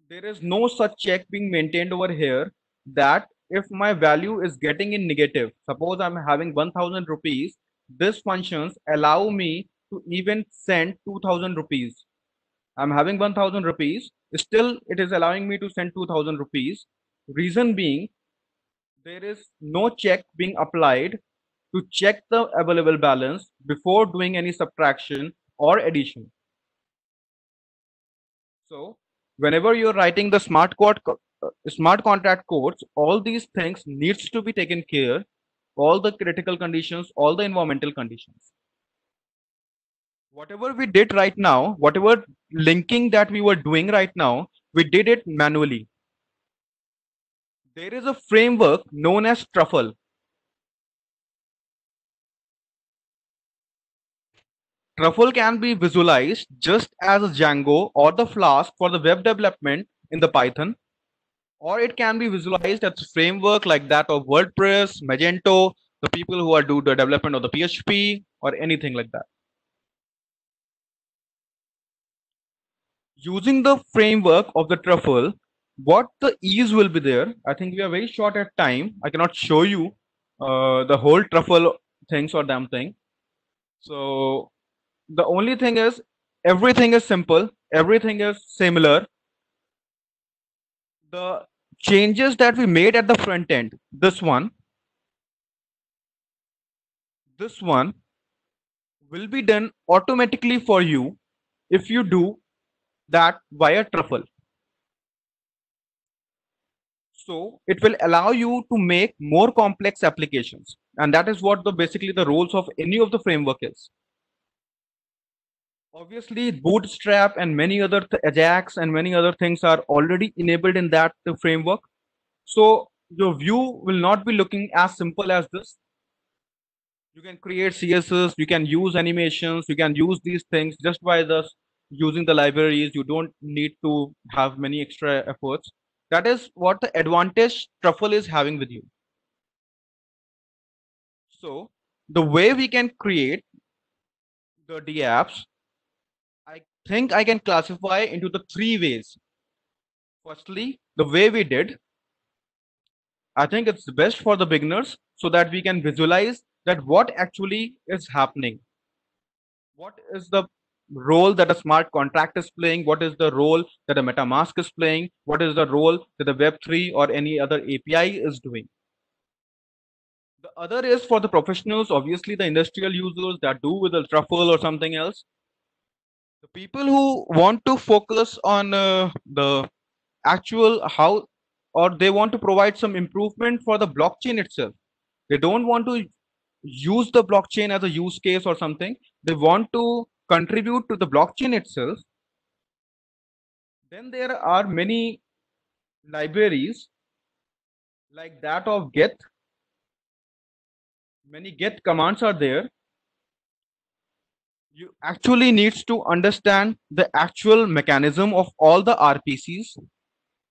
there is no such check being maintained over here that if my value is getting in negative, suppose I'm having 1000 rupees, this functions allow me to even send 2000 rupees. I'm having 1000 rupees, still it is allowing me to send 2000 rupees. Reason being, there is no check being applied to check the available balance before doing any subtraction or addition. So whenever you're writing the smart contract codes, all these things needs to be taken care, all the critical conditions, all the environmental conditions. Whatever we did right now, whatever linking that we were doing right now, we did it manually. There is a framework known as Truffle. Truffle can be visualized just as Django or the Flask for the web development in the Python, or it can be visualized as a framework like that of WordPress, Magento, the people who are do the development of the PHP or anything like that. Using the framework of the Truffle, what the ease will be there. I think we are very short at time. I cannot show you the whole Truffle things or damn thing. So the only thing is everything is simple, everything is similar. The changes that we made at the front end, this one will be done automatically for you if you do that via Truffle. So it will allow you to make more complex applications, and that is what the basically the roles of any of the framework is. Obviously, Bootstrap and many other Ajax and many other things are already enabled in that framework. So your view will not be looking as simple as this. You can create CSS, you can use animations, you can use these things just by the using the libraries. You don't need to have many extra efforts. That is what the advantage Truffle is having with you. So the way we can create the DApps, I think I can classify into the three ways. Firstly, the way we did, I think it's best for the beginners so that we can visualize that what actually is happening. What is the role that a smart contract is playing? What is the role that a MetaMask is playing? What is the role that the Web3 or any other API is doing? The other is for the professionals, obviously the industrial users that do with the Truffle or something else. The people who want to focus on the actual how, or they want to provide some improvement for the blockchain itself. They don't want to use the blockchain as a use case or something. They want to contribute to the blockchain itself. Then there are many libraries like that of get. Many get commands are there. You actually needs to understand the actual mechanism of all the RPCs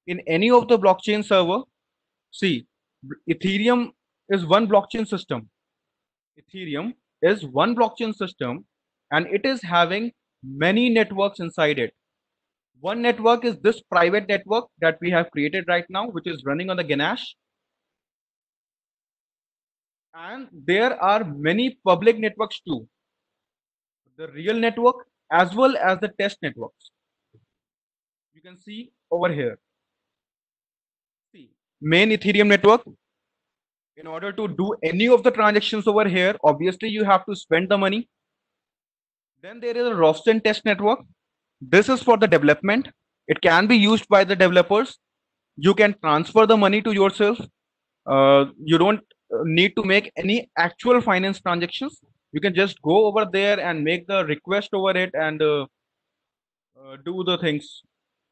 in any of the blockchain server. See, Ethereum is one blockchain system. Ethereum is one blockchain system and it is having many networks inside it. One network is this private network that we have created right now, which is running on the Ganache. And there are many public networks too. The real network as well as the test networks. You can see over here. See, main Ethereum network. In order to do any of the transactions over here, obviously you have to spend the money. Then there is a Rosten test network. This is for the development. It can be used by the developers. You can transfer the money to yourself. You don't need to make any actual finance transactions. You can just go over there and make the request over it and do the things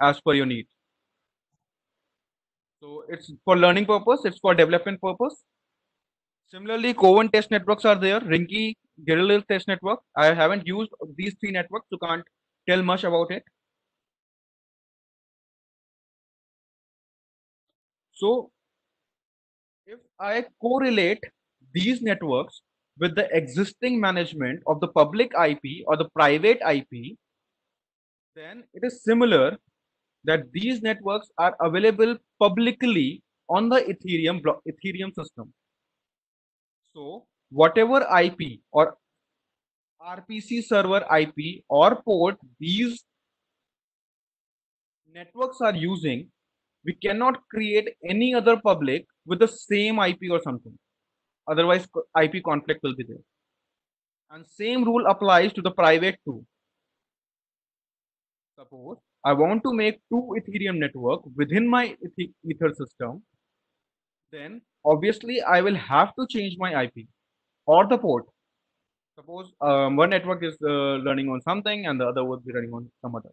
as per your need. So it's for learning purpose, it's for development purpose. Similarly, Coven test networks are there. Rinky, Guerrilla test network. I haven't used these three networks, so can't tell much about it. So if I correlate these networks with the existing management of the public IP or the private IP, then it is similar that these networks are available publicly on the Ethereum system. So whatever IP or RPC server IP or port these networks are using, we cannot create any other public with the same IP or something. Otherwise, IP conflict will be there. And same rule applies to the private too. Suppose I want to make two Ethereum network within my Ether system, then obviously I will have to change my IP or the port. Suppose one network is running on something and the other would be running on some other.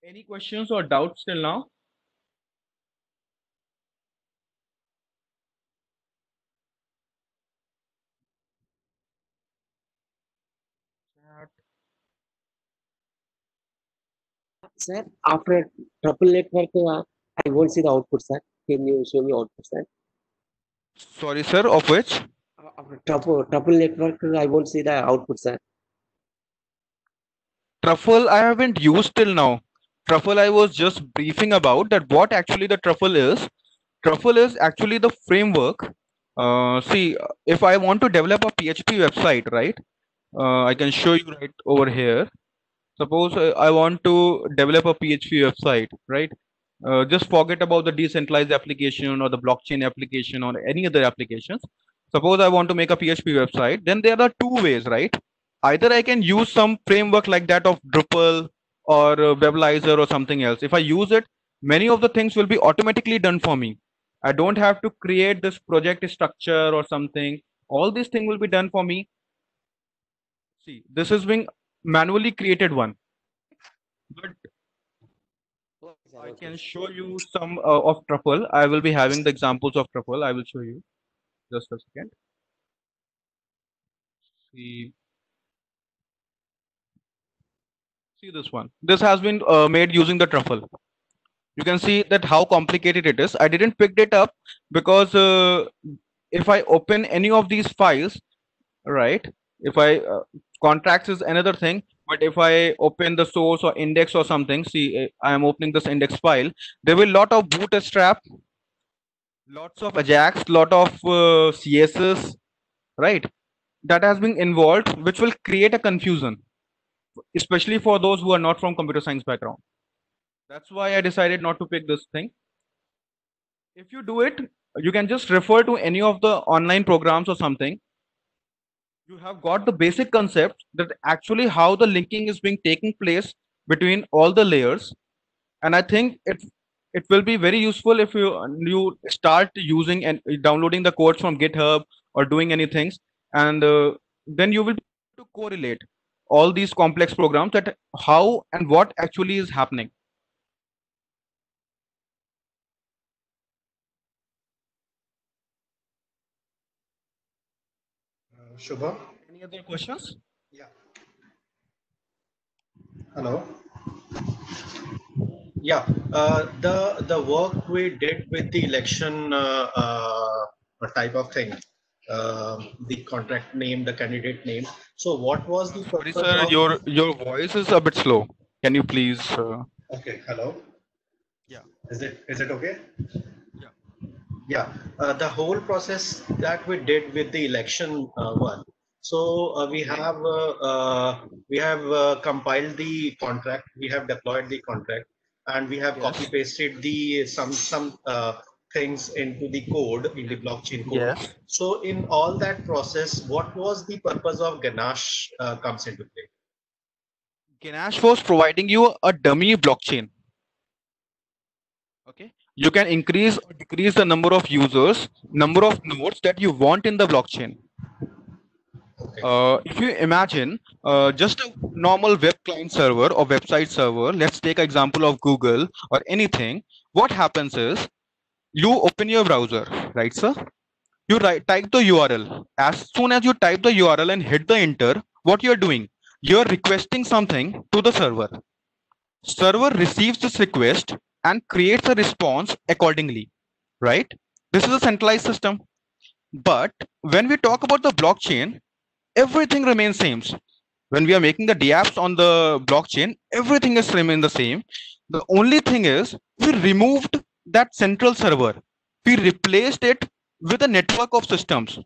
Any questions or doubts till now? Sir, after triple network, I won't see the output, sir. Can you show me output, sir? Sorry, sir, of which? After triple network, I won't see the output, sir. Truffle I haven't used till now. Truffle I was just briefing about that what actually the Truffle is. Truffle is actually the framework. See, if I want to develop a PHP website, right? I can show you right over here. Suppose I want to develop a PHP website, right? Just forget about the decentralized application or the blockchain application or any other applications. Suppose I want to make a PHP website, then there are two ways, right? Either I can use some framework like that of Drupal or Weblyzer or something else. If I use it, many of the things will be automatically done for me. I don't have to create this project structure or something. All these things will be done for me. See, this is being manually created one. But I can show you some of Truffle. I will be having the examples of Truffle. I will show you. Just a second. See, see this one. This has been made using the Truffle. You can see that how complicated it is. I didn't pick it up because if I open any of these files, right? If I contracts is another thing, but if I open the source or index or something, see, I am opening this index file. There will lot of bootstrap, lots of Ajax, lot of CSS, right? That has been involved, which will create a confusion, especially for those who are not from computer science background. That's why I decided not to pick this thing. If you do it, you can just refer to any of the online programs or something. You have got the basic concept that actually how the linking is being taking place between all the layers. And I think it will be very useful if you start using and downloading the codes from GitHub or doing anything, and then you will be able to correlate all these complex programs, that how and what actually is happening. Shubham? Any other questions? Yeah. Hello. Yeah, the work we did with the election type of thing, the contract name, the candidate name. So, what was the Sorry, purpose sir, of? your voice is a bit slow. Can you please? Okay, hello. Yeah. Is it okay? Yeah. Yeah, the whole process that we did with the election one. So we have compiled the contract, we have deployed the contract, and we have copy Yes. pasted the some things into the code in the blockchain code. Yes. So in all that process, what was the purpose of Ganache comes into play? Ganache was providing you a dummy blockchain. Okay. You can increase or decrease the number of users, number of nodes that you want in the blockchain. Okay. If you imagine just a normal web client server or website server, let's take an example of Google or anything. What happens is you open your browser, right, sir? You type the URL. As soon as you type the URL and hit the enter, what you're doing? You're requesting something to the server. Server receives this request and creates a response accordingly, right? This is a centralized system. But when we talk about the blockchain, everything remains same. When we are making the dApps on the blockchain, everything is remain the same. The only thing is we removed that central server. We replaced it with a network of systems.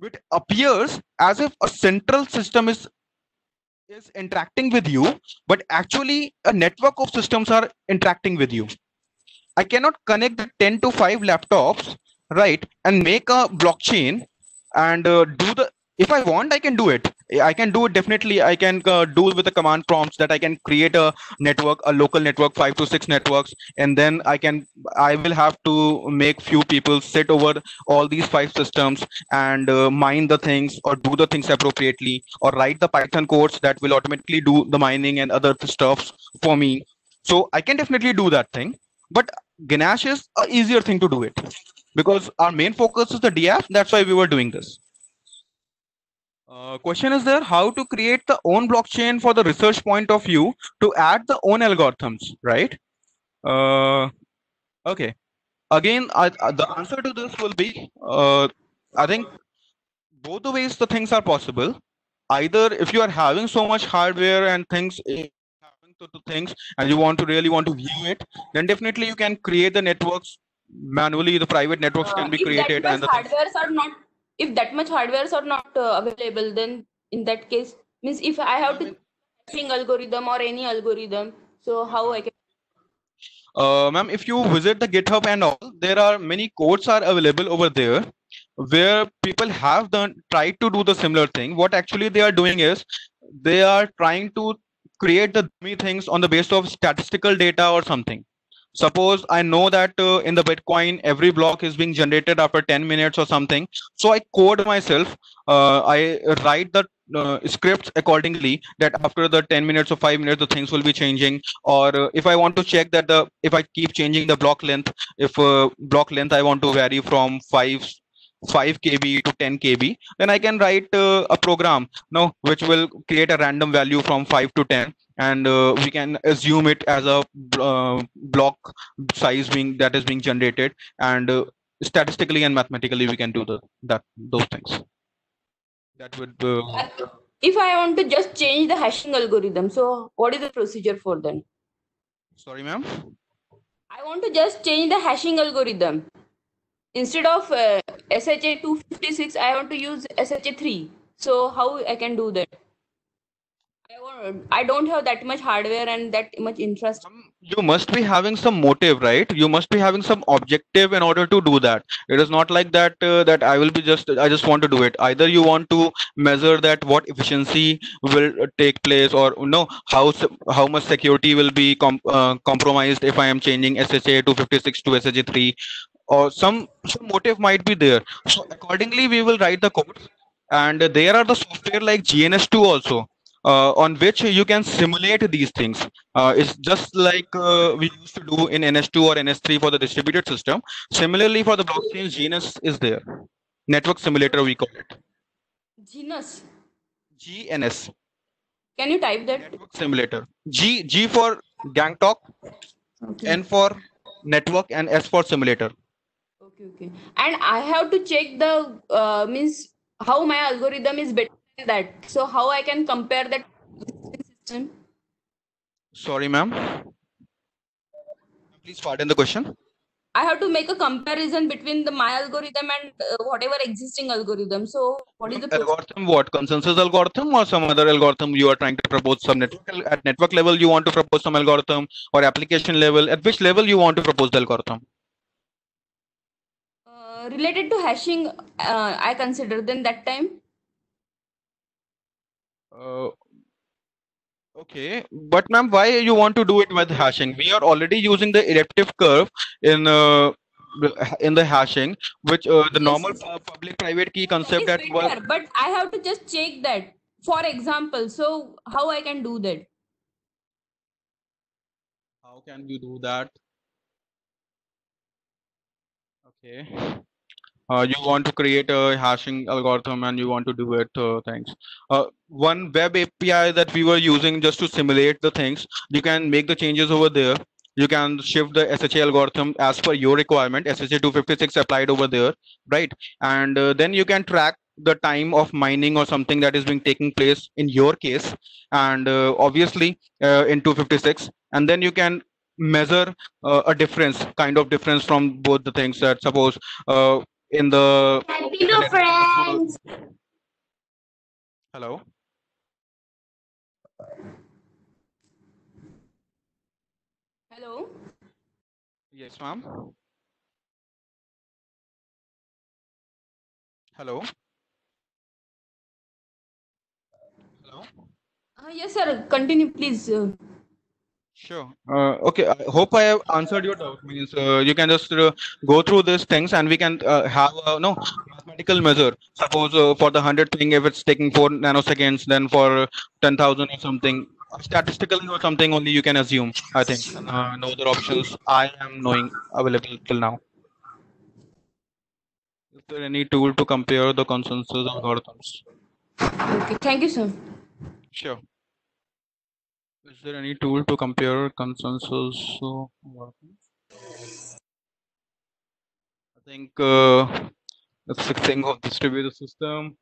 It appears as if a central system is interacting with you, but actually a network of systems are interacting with you. I cannot connect the 10 to 5 laptops, right, and make a blockchain and do the. If I want, I can do it. I can do it definitely. I can do it with the command prompts that I can create a network, a local network, 5 to 6 networks, and then I will have to make few people sit over all these 5 systems and mine the things or do the things appropriately, or write the Python codes that will automatically do the mining and other stuff for me. So I can definitely do that thing, but Ganache is a easier thing to do it because our main focus is the dApp. That's why we were doing this. Question is there how to create the own blockchain for the research point of view to add the own algorithms, right? Okay. Again, the answer to this will be I think both the ways the things are possible. Either if you are having so much hardware and things having to things and you really want to view it, then definitely you can create the networks manually. The private networks can be If that created much and the things. hardwares are not, if that much hardwares are not available, then in that case means if I have to hashing algorithm or any algorithm, so how I can? Ma'am, if you visit the GitHub and all, there are many codes are available over there where people have tried to do the similar thing. What actually they are doing is they are trying to create the dummy things on the basis of statistical data or something. Suppose I know that in the Bitcoin, every block is being generated after 10 minutes or something. So I code myself, I write the scripts accordingly that after the 10 minutes or 5 minutes, the things will be changing. Or if I want to check that if I keep changing the block length, if block length I want to vary from 5 KB to 10 KB, then I can write a program no, which will create a random value from 5 to 10, and we can assume it as a block size that is being generated, and statistically and mathematically we can do those things. That would. If I want to just change the hashing algorithm, so what is the procedure for them? Sorry, ma'am. I want to just change the hashing algorithm. Instead of SHA 256, I want to use SHA 3. So how I can do that? I don't have that much hardware and that much interest. You must be having some motive, right? You must be having some objective in order to do that. It is not like that that I just want to do it. Either you want to measure that what efficiency will take place, or no, how much security will be compromised if I am changing SHA 256 to SHA 3, or some motive might be there. So accordingly we will write the code, and there are the software like GNS2 also. on which you can simulate these things. It's just like we used to do in NS2 or NS3 for the distributed system. Similarly, for the blockchain, GNS is there. Network simulator, we call it. Genus. GNS. Can you type that? Network simulator. G for Gangtok, Okay. N for network, and S for simulator. Okay. And I have to check the means how my algorithm is better than that. So how I can compare that system? Sorry, ma'am. Please pardon the question. I have to make a comparison between my algorithm and whatever existing algorithm. So what is the process? Algorithm, what? Consensus algorithm or some other algorithm you are trying to propose? Some network, at network level you want to propose some algorithm, or application level? At which level you want to propose the algorithm? Related to hashing, I consider then that time. Okay, but ma'am, why you want to do it with hashing? We are already using the elliptic curve in the hashing, which the normal public-private key concept that was. Better, but I have to just check that. For example, so how I can do that? How can you do that? Okay. You want to create a hashing algorithm and you want to do it things. One web API that we were using just to simulate the things, you can make the changes over there. You can shift the SHA algorithm as per your requirement. SHA 256 applied over there, right? And then you can track the time of mining or something that is being taking place in your case, and obviously in 256, and then you can measure a difference, kind of difference from both the things. That suppose in the friends. Hello. Hello. Yes, ma'am. Hello. Hello. Yes, sir. Continue, please. Sure. Okay. I hope I have answered your doubt. Means you can just go through these things, and we can have a mathematical measure. Suppose for the 100 thing, if it's taking 4 nanoseconds, then for 10,000 or something, statistically or something, only you can assume. I think no other options I am knowing available till now. Is there any tool to compare the consensus algorithms? Okay. Thank you, sir. Sure. Is there any tool to compare consensus algorithms? I think it's the thing of distributed system,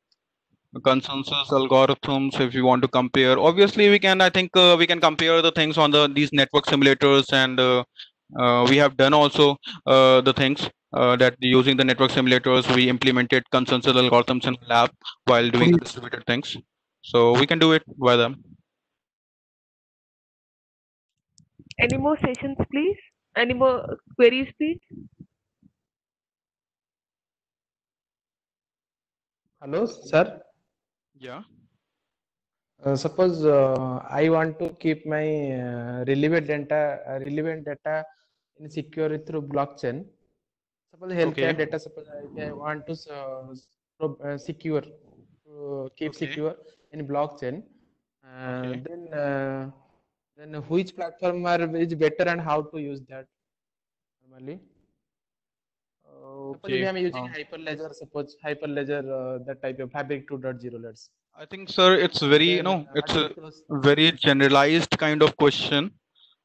consensus algorithms. If you want to compare, obviously we can. I think we can compare the things on these network simulators, and we have done also the things that using the network simulators we implemented consensus algorithms in lab while doing the distributed things. So we can do it by them. Any more sessions, please? Any more queries, please? Hello, sir. Yeah. Suppose I want to keep my relevant data in secure through blockchain. Suppose healthcare data. Suppose I want to secure, keep secure in blockchain. Then which platform is better and how to use that normally? Suppose if I am using Hyperledger, suppose Hyperledger, that type of Fabric 2.0, let's. I think, sir, it's very, it's a very generalized kind of question.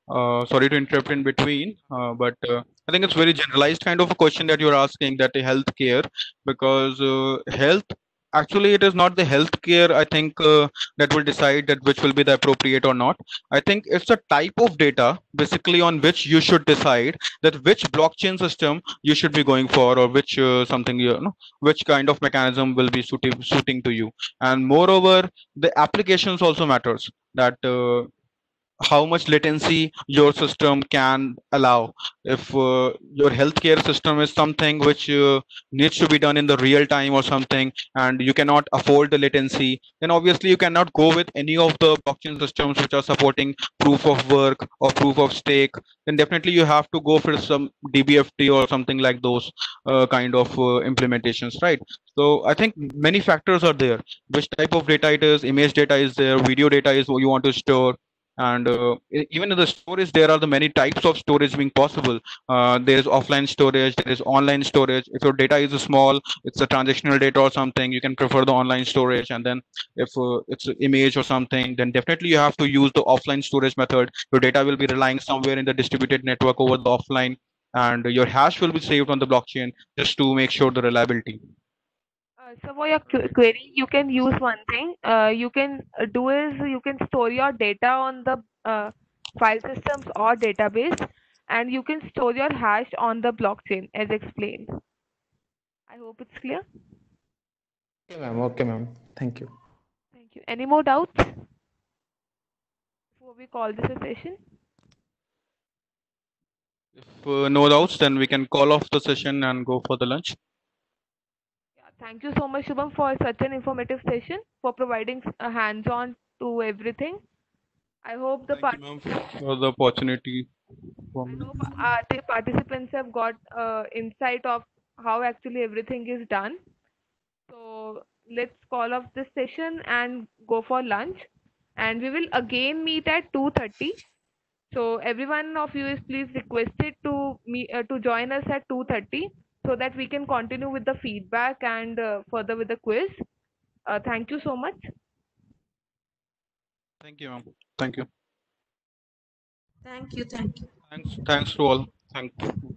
Sorry to interrupt in between, but I think it's very generalized kind of a question that you're asking, that healthcare, because health, actually it is not the healthcare, I think, that will decide that which will be the appropriate or not. I think it's a type of data basically on which you should decide that which blockchain system you should be going for, or which something, which kind of mechanism will be suiting to you. And moreover, the applications also matters, that how much latency your system can allow. If your healthcare system is something which needs to be done in the real time or something, and you cannot afford the latency, then obviously you cannot go with any of the blockchain systems which are supporting proof of work or proof of stake. Then definitely you have to go for some DBFT or something like those kind of implementations, right? So I think many factors are there. Which type of data it is, image data is there, video data is what you want to store, and even in the storage there are the many types of storage being possible. There is offline storage, there is online storage. If your data is small, it's a transactional data or something, you can prefer the online storage. And then if it's an image or something, then definitely you have to use the offline storage method. Your data will be relying somewhere in the distributed network over the offline, and your hash will be saved on the blockchain just to make sure the reliability. So for your query, you can use one thing. You can do is you can store your data on the file systems or database, and you can store your hash on the blockchain as explained. I hope it's clear. Okay, ma'am. Okay, ma'am. Thank you. Thank you. Any more doubts before we call this a session? If no doubts, then we can call off the session and go for the lunch. Yeah, thank you so much, Shubham, for such an informative session, for providing a hands-on to everything. I hope the Thank you, ma'am, for the opportunity. the participants have got insight of how actually everything is done. So let's call off this session and go for lunch. And we will again meet at 2:30. So every one of you is please requested to join us at 2:30 so that we can continue with the feedback and further with the quiz. Thank you so much. Thank you, ma'am. Thank you. Thank you. Thank you. Thanks to all. Thank you.